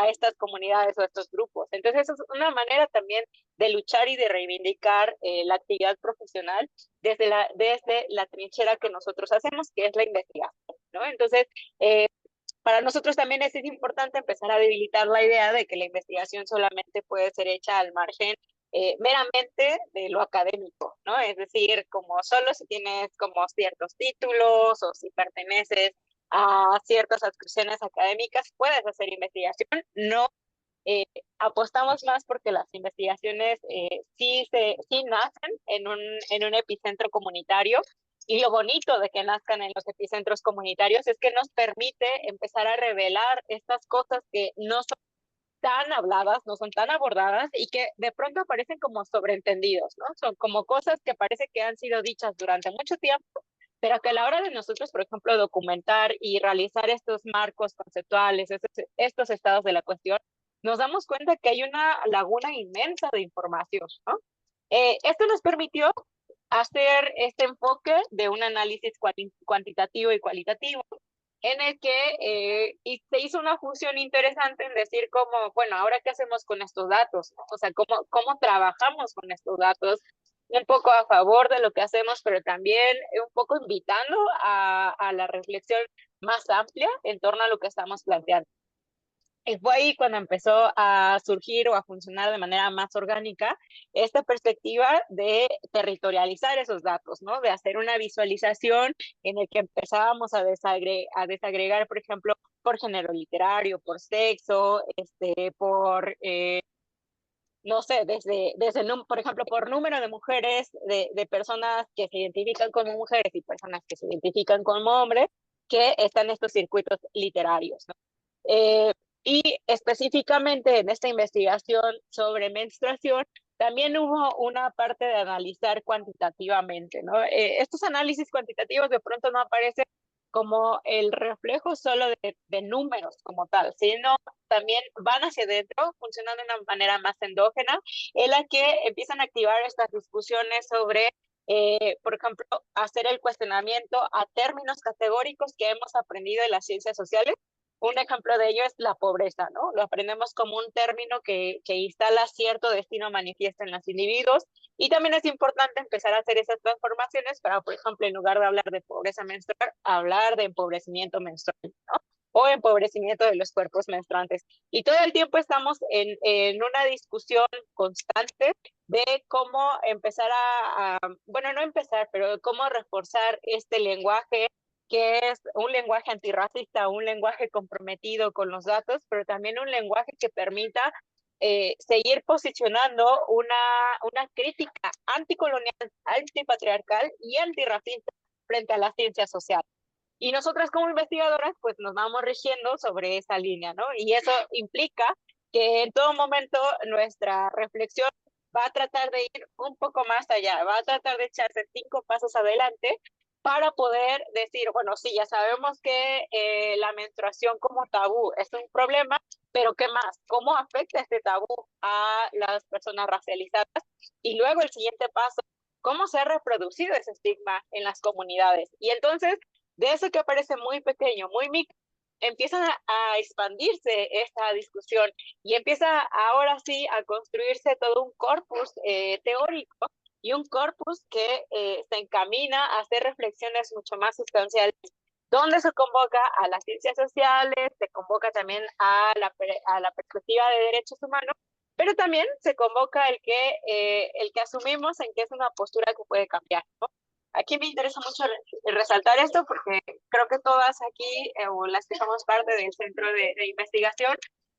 estas comunidades o a estos grupos. Entonces, eso es una manera también de luchar y de reivindicar la actividad profesional desde la trinchera que nosotros hacemos, que es la investigación, ¿no? Entonces, para nosotros también es importante empezar a debilitar la idea de que la investigación solamente puede ser hecha al margen meramente de lo académico, ¿no? Es decir, como solo si tienes como ciertos títulos o si perteneces a ciertas adscripciones académicas, puedes hacer investigación. No, apostamos más porque las investigaciones sí nacen en un epicentro comunitario, y lo bonito de que nazcan en los epicentros comunitarios es que nos permite empezar a revelar estas cosas que no son tan habladas, no son tan abordadas y que de pronto aparecen como sobreentendidos, ¿no? Son como cosas que parece que han sido dichas durante mucho tiempo, pero que a la hora de nosotros, por ejemplo, documentar y realizar estos marcos conceptuales, estos estados de la cuestión, nos damos cuenta que hay una laguna inmensa de información, ¿no? Esto nos permitió hacer este enfoque de un análisis cuantitativo y cualitativo, en el que se hizo una función interesante en decir como, bueno, ahora qué hacemos con estos datos, ¿no? O sea, cómo trabajamos con estos datos, un poco a favor de lo que hacemos, pero también un poco invitando a la reflexión más amplia en torno a lo que estamos planteando. Y fue ahí cuando empezó a surgir o a funcionar de manera más orgánica esta perspectiva de territorializar esos datos, ¿no? De hacer una visualización en el que empezábamos a desagregar, por ejemplo, por género literario, por sexo, no sé, por ejemplo, por número de mujeres, de personas que se identifican como mujeres y personas que se identifican como hombres, que están en estos circuitos literarios, ¿no? Y específicamente en esta investigación sobre menstruación, también hubo una parte de analizar cuantitativamente, ¿no? Estos análisis cuantitativos de pronto no aparecen como el reflejo solo de números como tal, sino también van hacia adentro, funcionan de una manera más endógena, en la que empiezan a activar estas discusiones sobre, por ejemplo, hacer el cuestionamiento a términos categóricos que hemos aprendido en las ciencias sociales. Un ejemplo de ello es la pobreza, ¿no? Lo aprendemos como un término que instala cierto destino manifiesto en los individuos, y también es importante empezar a hacer esas transformaciones para, por ejemplo, en lugar de hablar de pobreza menstrual, hablar de empobrecimiento menstrual, ¿no? O empobrecimiento de los cuerpos menstruantes. Y todo el tiempo estamos en una discusión constante de cómo empezar bueno, no empezar, pero cómo reforzar este lenguaje que es un lenguaje antirracista, un lenguaje comprometido con los datos, pero también un lenguaje que permita seguir posicionando una crítica anticolonial, antipatriarcal y antirracista frente a la ciencia social. Y nosotras como investigadoras, pues nos vamos rigiendo sobre esa línea, ¿no? Y eso implica que en todo momento nuestra reflexión va a tratar de ir un poco más allá, va a tratar de echarse 5 pasos adelante para poder decir, bueno, sí, ya sabemos que la menstruación como tabú es un problema, pero ¿qué más? ¿Cómo afecta este tabú a las personas racializadas? Y luego el siguiente paso, ¿cómo se ha reproducido ese estigma en las comunidades? Y entonces, de eso que parece muy pequeño, muy micro, empieza a expandirse esta discusión y empieza ahora sí a construirse todo un corpus teórico y un corpus que se encamina a hacer reflexiones mucho más sustanciales, donde se convoca a las ciencias sociales, se convoca también a la perspectiva de derechos humanos, pero también se convoca el que asumimos en que es una postura que puede cambiar, ¿no? Aquí me interesa mucho resaltar esto porque creo que todas aquí, o las que somos parte del centro de investigación,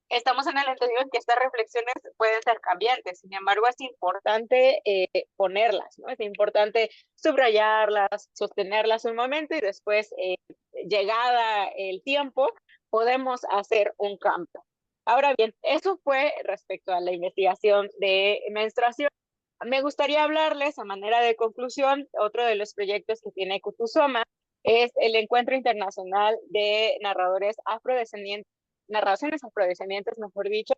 estamos en el entendido en que estas reflexiones pueden ser cambiantes. Sin embargo, es importante ponerlas, ¿no? Es importante subrayarlas, sostenerlas un momento y después, llegada el tiempo, podemos hacer un cambio. Ahora bien, eso fue respecto a la investigación de menstruación. Me gustaría hablarles a manera de conclusión, otro de los proyectos que tiene Kutusoma es el Encuentro Internacional de Narradores Afrodescendientes, Narraciones Afrodescendientes, mejor dicho,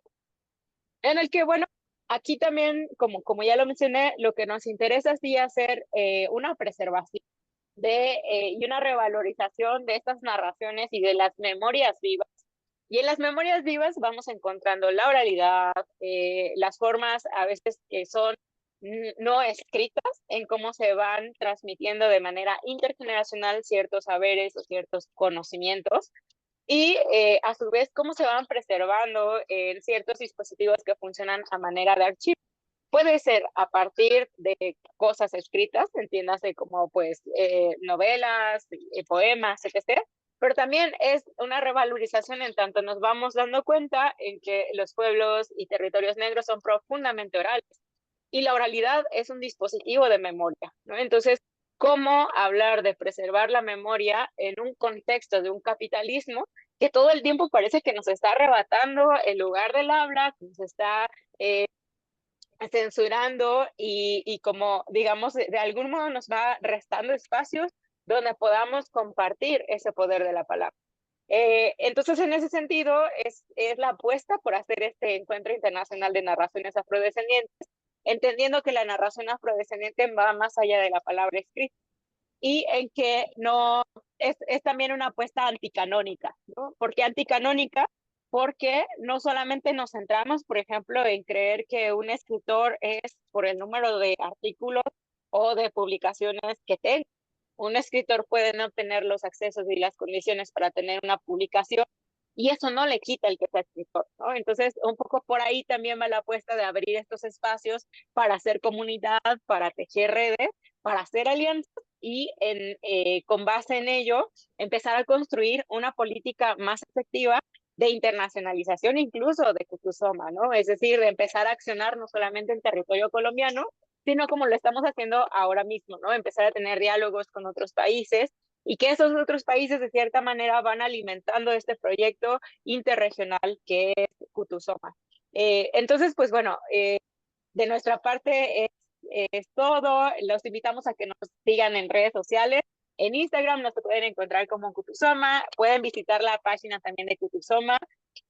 en el que, bueno, aquí también, como ya lo mencioné, lo que nos interesa es sí hacer una preservación y una revalorización de estas narraciones y de las memorias vivas. Y en las memorias vivas vamos encontrando la oralidad, las formas a veces que son no escritas, en cómo se van transmitiendo de manera intergeneracional ciertos saberes o ciertos conocimientos, y a su vez cómo se van preservando en ciertos dispositivos que funcionan a manera de archivo. Puede ser a partir de cosas escritas, entiéndase como pues novelas, poemas, etc. Pero también es una revalorización en tanto nos vamos dando cuenta en que los pueblos y territorios negros son profundamente orales. Y la oralidad es un dispositivo de memoria, ¿no? Entonces, ¿cómo hablar de preservar la memoria en un contexto de un capitalismo que todo el tiempo parece que nos está arrebatando el lugar del habla, que nos está censurando y como, digamos, de algún modo nos va restando espacios donde podamos compartir ese poder de la palabra? Entonces, en ese sentido, es la apuesta por hacer este encuentro internacional de narraciones afrodescendientes, entendiendo que la narración afrodescendiente va más allá de la palabra escrita y en que no es también una apuesta anticanónica, ¿no? ¿Por qué anticanónica? Porque no solamente nos centramos, por ejemplo, en creer que un escritor es por el número de artículos o de publicaciones que tenga. Un escritor puede no tener los accesos y las condiciones para tener una publicación, y eso no le quita el que sea escritor, ¿no? Entonces, un poco por ahí también va la apuesta de abrir estos espacios para hacer comunidad, para tejer redes, para hacer alianzas y con base en ello empezar a construir una política más efectiva de internacionalización incluso de Kutusoma, ¿no? Es decir, de empezar a accionar no solamente en territorio colombiano, sino como lo estamos haciendo ahora mismo, ¿no? Empezar a tener diálogos con otros países y que esos otros países de cierta manera van alimentando este proyecto interregional que es Kutusoma. Entonces, pues bueno, de nuestra parte es todo. Los invitamos a que nos sigan en redes sociales. En Instagram nos pueden encontrar como Kutusoma, pueden visitar la página también de Kutusoma.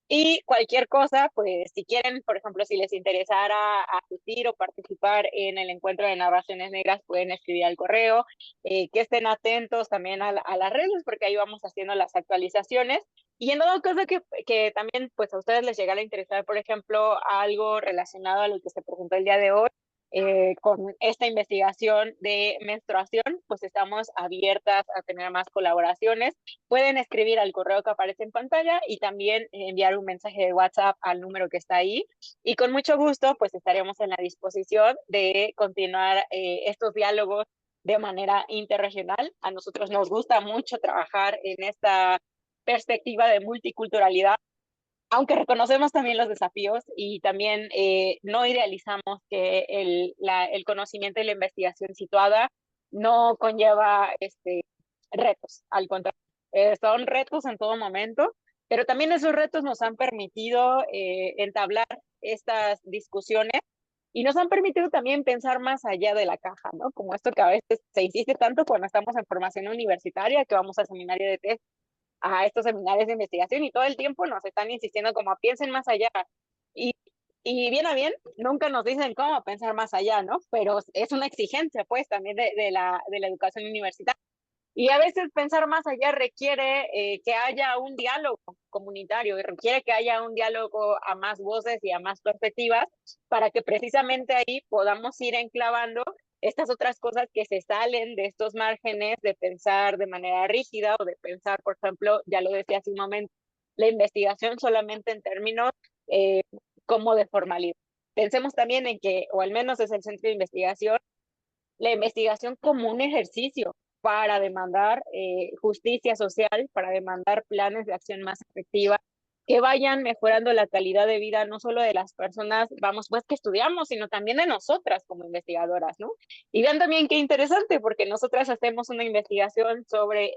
Y cualquier cosa, pues si quieren, por ejemplo, si les interesara asistir o participar en el encuentro de narraciones negras, pueden escribir al correo, que estén atentos también a las redes, porque ahí vamos haciendo las actualizaciones. Y en todo caso que también pues a ustedes les llegara a interesar, por ejemplo, algo relacionado a lo que se presentó el día de hoy, con esta investigación de menstruación, pues estamos abiertas a tener más colaboraciones. Pueden escribir al correo que aparece en pantalla y también enviar un mensaje de WhatsApp al número que está ahí. Y con mucho gusto, pues estaremos en la disposición de continuar estos diálogos de manera interregional. A nosotros nos gusta mucho trabajar en esta perspectiva de multiculturalidad, aunque reconocemos también los desafíos y también no idealizamos que el conocimiento y la investigación situada no conlleva retos, al contrario, son retos en todo momento, pero también esos retos nos han permitido entablar estas discusiones y nos han permitido también pensar más allá de la caja, ¿no? Como esto que a veces se insiste tanto cuando estamos en formación universitaria, que vamos al seminario de tesis, a estos seminarios de investigación, y todo el tiempo nos están insistiendo como piensen más allá. Y, y bien a bien, nunca nos dicen cómo pensar más allá, ¿no? Pero es una exigencia, pues, también de la educación universitaria. Y a veces pensar más allá requiere que haya un diálogo comunitario, y requiere que haya un diálogo a más voces y a más perspectivas para que precisamente ahí podamos ir enclavando estas otras cosas que se salen de estos márgenes de pensar de manera rígida o de pensar, por ejemplo, ya lo decía hace un momento, la investigación solamente en términos eh, como de formalidad. Pensemos también en que, o al menos es el centro de investigación, la investigación como un ejercicio para demandar justicia social, para demandar planes de acción más efectiva que vayan mejorando la calidad de vida no solo de las personas, vamos, pues que estudiamos, sino también de nosotras como investigadoras, ¿no? Y vean también qué interesante, porque nosotras hacemos una investigación sobre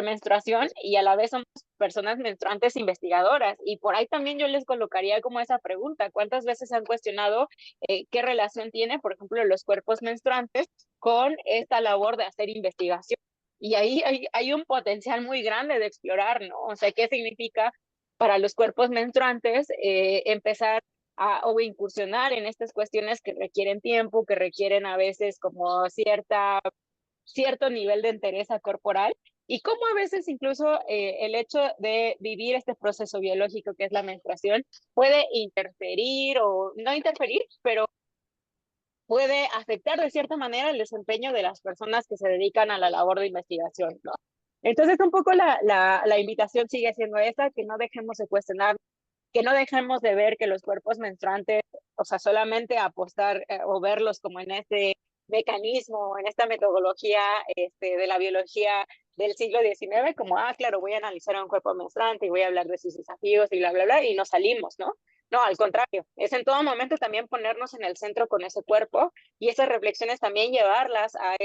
menstruación y a la vez somos personas menstruantes investigadoras. Y por ahí también yo les colocaría como esa pregunta, ¿cuántas veces han cuestionado qué relación tiene, por ejemplo, los cuerpos menstruantes con esta labor de hacer investigación? Y ahí hay un potencial muy grande de explorar, ¿no? O sea, ¿qué significa para los cuerpos menstruantes empezar o incursionar en estas cuestiones que requieren tiempo, que requieren a veces como cierto nivel de entereza corporal? Y cómo a veces incluso el hecho de vivir este proceso biológico que es la menstruación puede interferir o no interferir, pero puede afectar de cierta manera el desempeño de las personas que se dedican a la labor de investigación, ¿no? Entonces, un poco la invitación sigue siendo esa, que no dejemos de cuestionar, que no dejemos de ver que los cuerpos menstruantes, o sea, solamente apostar o verlos como en este mecanismo, en esta metodología de la biología del siglo XIX, como, claro, voy a analizar a un cuerpo menstruante y voy a hablar de sus desafíos y bla, bla, bla, y nos salimos, ¿no? No, al contrario, es en todo momento también ponernos en el centro con ese cuerpo y esas reflexiones también llevarlas a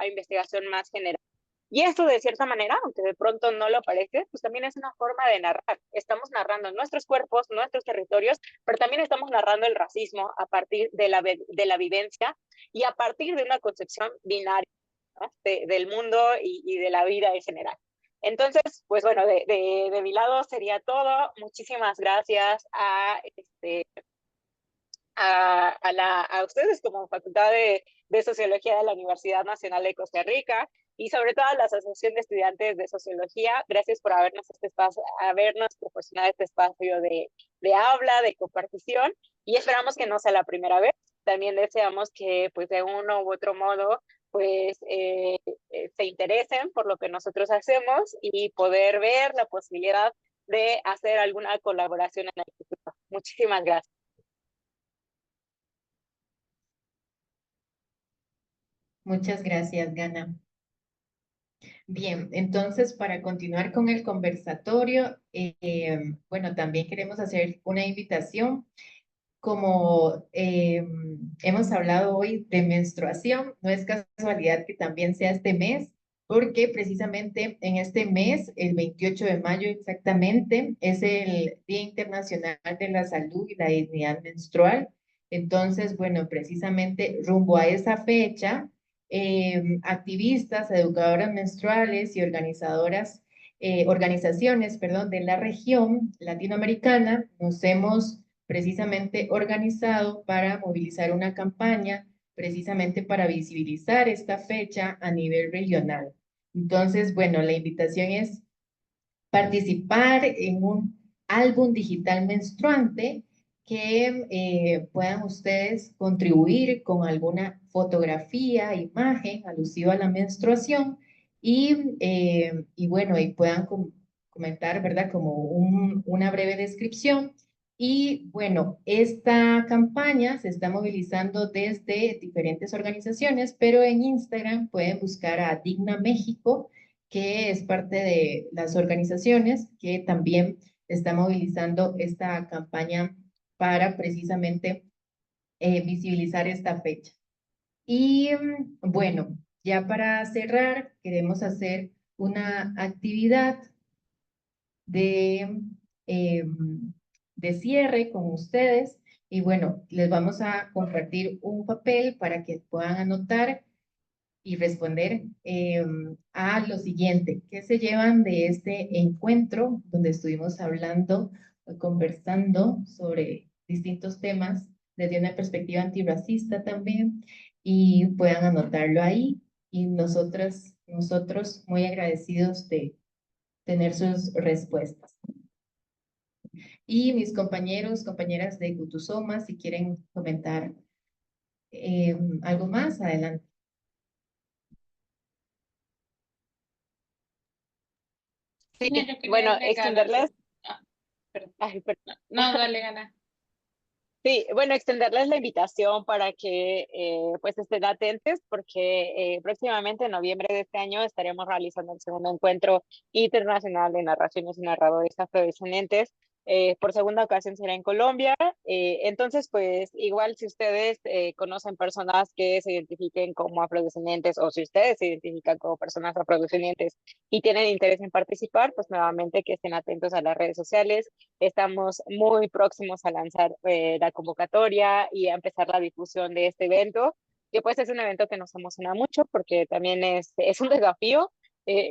investigación más general. Y esto de cierta manera, aunque de pronto no lo parece, pues también es una forma de narrar. Estamos narrando nuestros cuerpos, nuestros territorios, pero también estamos narrando el racismo a partir de la vivencia y a partir de una concepción binaria, ¿no? Del mundo y de la vida en general. Entonces, pues bueno, de mi lado sería todo. Muchísimas gracias a ustedes como Facultad de Sociología de la Universidad Nacional de Costa Rica y sobre todo a la Asociación de Estudiantes de Sociología. Gracias por habernos proporcionado este espacio de habla, de compartición, y esperamos que no sea la primera vez. También deseamos que pues de uno u otro modo pues se interesen por lo que nosotros hacemos y poder ver la posibilidad de hacer alguna colaboración en el futuro. Muchísimas gracias. Muchas gracias, Gana. Bien, entonces para continuar con el conversatorio, bueno, también queremos hacer una invitación. Como hemos hablado hoy de menstruación, no es casualidad que también sea este mes, porque precisamente en este mes, el 28 de mayo exactamente, es el Día Internacional de la Salud y la Dignidad Menstrual. Entonces, bueno, precisamente rumbo a esa fecha, activistas, educadoras menstruales y organizaciones, perdón, de la región latinoamericana nos hemos precisamente organizado para movilizar una campaña precisamente para visibilizar esta fecha a nivel regional. Entonces, bueno, la invitación es participar en un álbum digital menstruante que puedan ustedes contribuir con alguna fotografía, imagen alusiva a la menstruación y bueno, y puedan comentar, ¿verdad? Como una breve descripción. Y bueno, esta campaña se está movilizando desde diferentes organizaciones, pero en Instagram pueden buscar a Digna México, que es parte de las organizaciones que también está movilizando esta campaña para precisamente visibilizar esta fecha. Y bueno, ya para cerrar, queremos hacer una actividad de, eh, de cierre con ustedes. Y bueno, les vamos a compartir un papel para que puedan anotar y responder a lo siguiente. ¿Qué se llevan de este encuentro donde estuvimos hablando, conversando sobre distintos temas desde una perspectiva antirracista también? Y puedan anotarlo ahí. Y nosotros muy agradecidos de tener sus respuestas. Y mis compañeros, compañeras de Kutusoma, si quieren comentar algo más, adelante. Sí, No, yo quería bueno, agregar algo. extenderles. Ah, perdón. Ay, perdón. No, dale, Gana. Sí, bueno, extenderles la invitación para que pues estén atentos porque próximamente en noviembre de este año estaremos realizando el segundo encuentro internacional de narraciones y narradores afrodescendientes. Por segunda ocasión será en Colombia. Entonces, pues igual si ustedes conocen personas que se identifiquen como afrodescendientes o si ustedes se identifican como personas afrodescendientes y tienen interés en participar, pues nuevamente que estén atentos a las redes sociales. Estamos muy próximos a lanzar la convocatoria y a empezar la difusión de este evento, que pues es un evento que nos emociona mucho porque también es un desafío.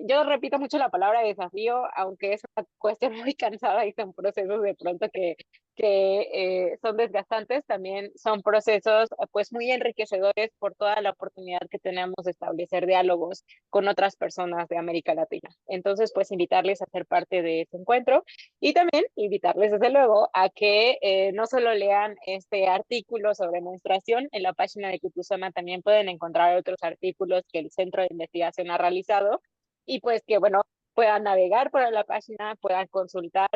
Yo repito mucho la palabra desafío, aunque es una cuestión muy cansada y son procesos de pronto que son desgastantes, también son procesos pues muy enriquecedores por toda la oportunidad que tenemos de establecer diálogos con otras personas de América Latina. Entonces, pues invitarles a ser parte de este encuentro y también invitarles, desde luego, a que no solo lean este artículo sobre menstruación, en la página de Kutuzoma también pueden encontrar otros artículos que el Centro de Investigación ha realizado y pues que, bueno, puedan navegar por la página, puedan consultar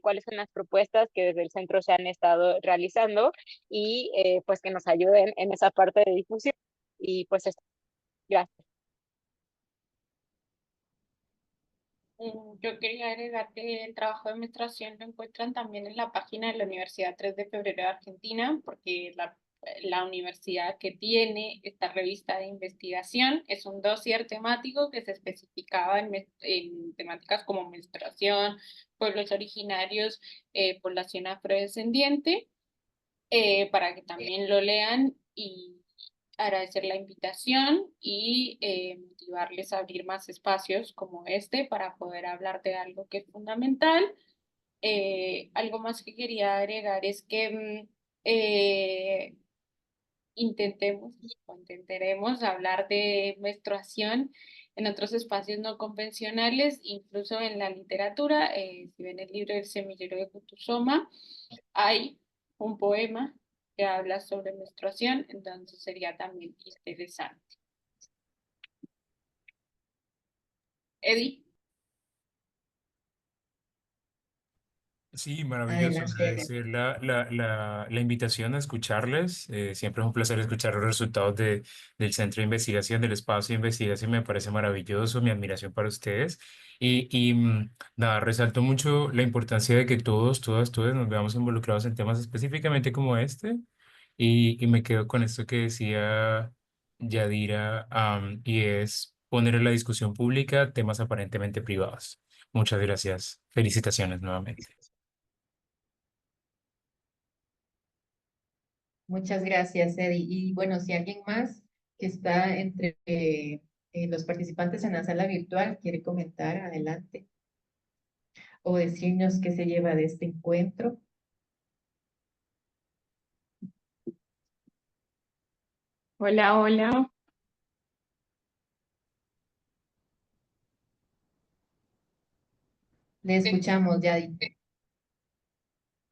cuáles son las propuestas que desde el centro se han estado realizando y pues que nos ayuden en esa parte de difusión. Y pues gracias. Yo quería agregar que el trabajo de menstruación lo encuentran también en la página de la Universidad 3 de Febrero de Argentina, porque la universidad que tiene esta revista de investigación es un dossier temático que se especificaba en temáticas como menstruación, pueblos originarios, población afrodescendiente, para que también lo lean y agradecer la invitación y motivarles a abrir más espacios como este para poder hablar de algo que es fundamental. Algo más que quería agregar es que intentemos o intentaremos hablar de menstruación en otros espacios no convencionales, incluso en la literatura. Si ven el libro El semillero de Kutuzoma, hay un poema que habla sobre menstruación, entonces sería también interesante. Eddie. Sí, maravilloso. Adelante, Agradecer la invitación a escucharles. Siempre es un placer escuchar los resultados del Centro de Investigación, del espacio de investigación. Me parece maravilloso, mi admiración para ustedes. Nada, resalto mucho la importancia de que todos, todas, todos nos veamos involucrados en temas específicamente como este. Y me quedo con esto que decía Yadira, y es poner en la discusión pública temas aparentemente privados. Muchas gracias. Felicitaciones nuevamente. muchas gracias, Eddie. Y bueno, si alguien más que está entre los participantes en la sala virtual quiere comentar, adelante, o decirnos qué se lleva de este encuentro. Hola, hola. Le escuchamos, Yadi.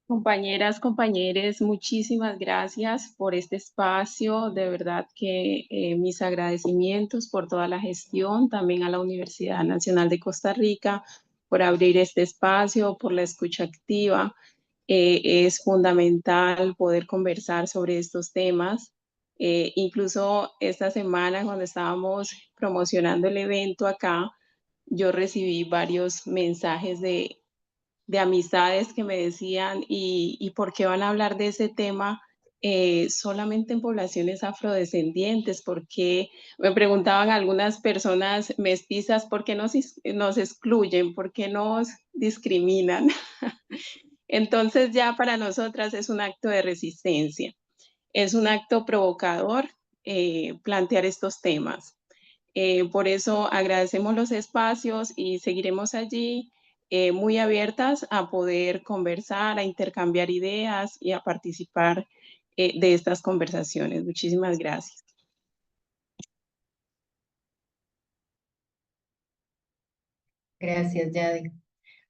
Compañeras, compañeros, muchísimas gracias por este espacio. De verdad que mis agradecimientos por toda la gestión, también a la Universidad Nacional de Costa Rica por abrir este espacio, por la escucha activa. Es fundamental poder conversar sobre estos temas. Incluso esta semana, cuando estábamos promocionando el evento acá, yo recibí varios mensajes de amistades que me decían, ¿y por qué van a hablar de ese tema solamente en poblaciones afrodescendientes? Porque me preguntaban algunas personas mestizas, ¿por qué nos excluyen? ¿Por qué nos discriminan? Entonces ya para nosotras es un acto de resistencia, es un acto provocador plantear estos temas. Por eso agradecemos los espacios y seguiremos allí muy abiertas a poder conversar, a intercambiar ideas y a participar de estas conversaciones. Muchísimas gracias. Gracias, Yadi.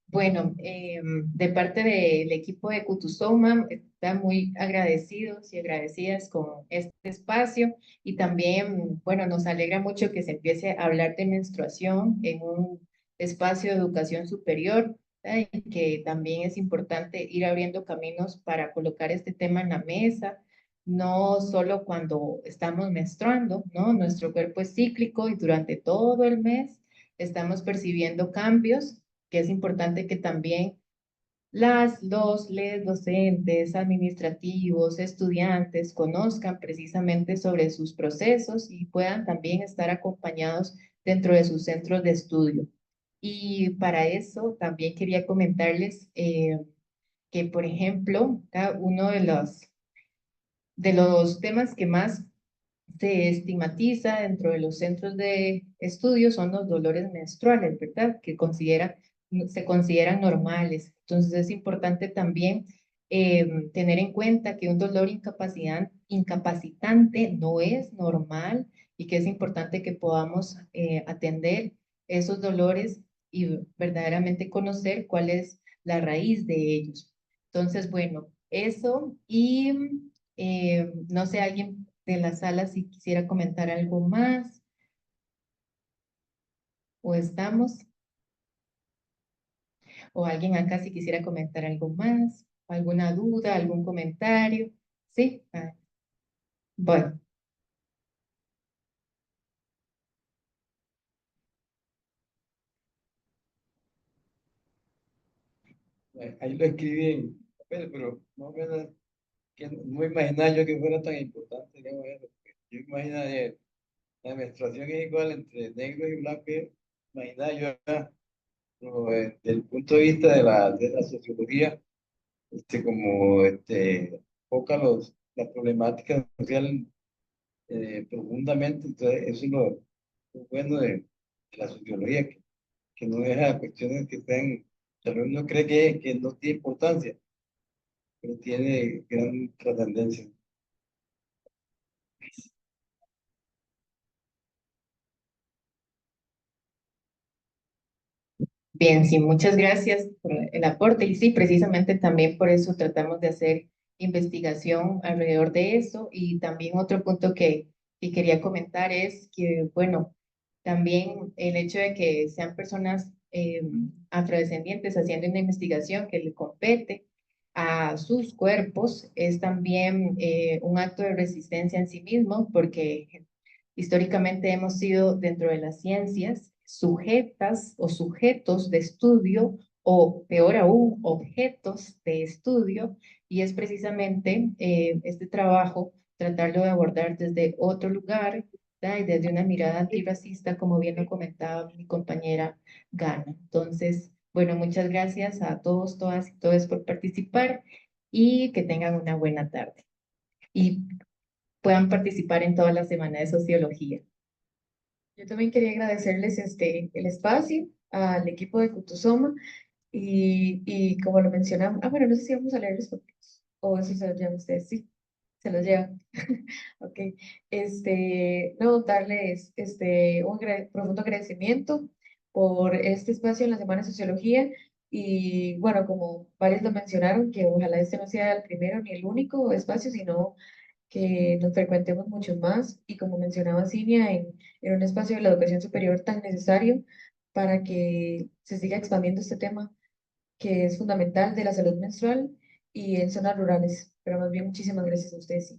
Bueno, de parte del equipo de Kutuzoma, están muy agradecidos y agradecidas con este espacio y también, bueno, nos alegra mucho que se empiece a hablar de menstruación en un espacio de educación superior. y que también es importante ir abriendo caminos para colocar este tema en la mesa, no solo cuando estamos menstruando, ¿no? Nuestro cuerpo es cíclico y durante todo el mes estamos percibiendo cambios, que es importante que también les docentes, administrativos, estudiantes conozcan precisamente sobre sus procesos y puedan también estar acompañados dentro de sus centros de estudio. Y para eso también quería comentarles que, por ejemplo, uno de los temas que más se estigmatiza dentro de los centros de estudio son los dolores menstruales, ¿verdad? Se consideran normales. Entonces es importante también tener en cuenta que un dolor incapacitante no es normal y que es importante que podamos atender esos dolores y verdaderamente conocer cuál es la raíz de ellos. Entonces, bueno, eso y no sé, alguien de la sala si quisiera comentar algo más o estamos, o alguien acá si quisiera comentar algo más, alguna duda, algún comentario. Sí, bueno, Ahí lo escribí en papel, pero más o menos que no me imaginaba yo que fuera tan importante, digamos, eso. Yo imaginaba la menstruación es igual entre negro y blanco, imaginaba yo, pero, desde el punto de vista de la sociología, como toca la problemática social profundamente, entonces eso es lo bueno de la sociología, que no deja cuestiones que estén, tal vez uno cree que no tiene importancia, pero tiene gran trascendencia. bien, sí, muchas gracias por el aporte y sí, precisamente también por eso tratamos de hacer investigación alrededor de eso y también otro punto que quería comentar es que, bueno, también el hecho de que sean personas afrodescendientes haciendo una investigación que le compete a sus cuerpos es también un acto de resistencia en sí mismo porque históricamente hemos sido dentro de las ciencias sujetas o sujetos de estudio o peor aún, objetos de estudio y es precisamente este trabajo tratarlo de abordar desde otro lugar, ¿verdad? Y desde una mirada antirracista, como bien lo comentaba mi compañera Gana. Entonces, bueno, muchas gracias a todos, todas y todos por participar y que tengan una buena tarde. Y puedan participar en toda la semana de sociología. Yo también quería agradecerles el espacio al equipo de Kutusoma y como lo mencionamos, bueno, no sé si vamos a leer los papeles o eso se lo llevan ustedes, sí, se los llevan. Ok, no, darles profundo agradecimiento por este espacio en la Semana de Sociología y bueno, como varios lo mencionaron, que ojalá este no sea el primero ni el único espacio, sino que nos frecuentemos mucho más y como mencionaba Cinia, en un espacio de la educación superior tan necesario para que se siga expandiendo este tema que es fundamental de la salud menstrual y en zonas rurales. Pero más bien, muchísimas gracias a ustedes.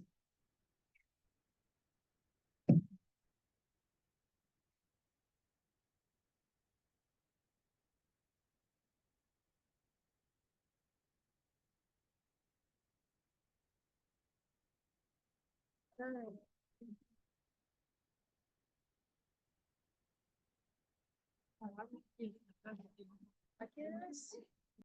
Sí. Aquí es.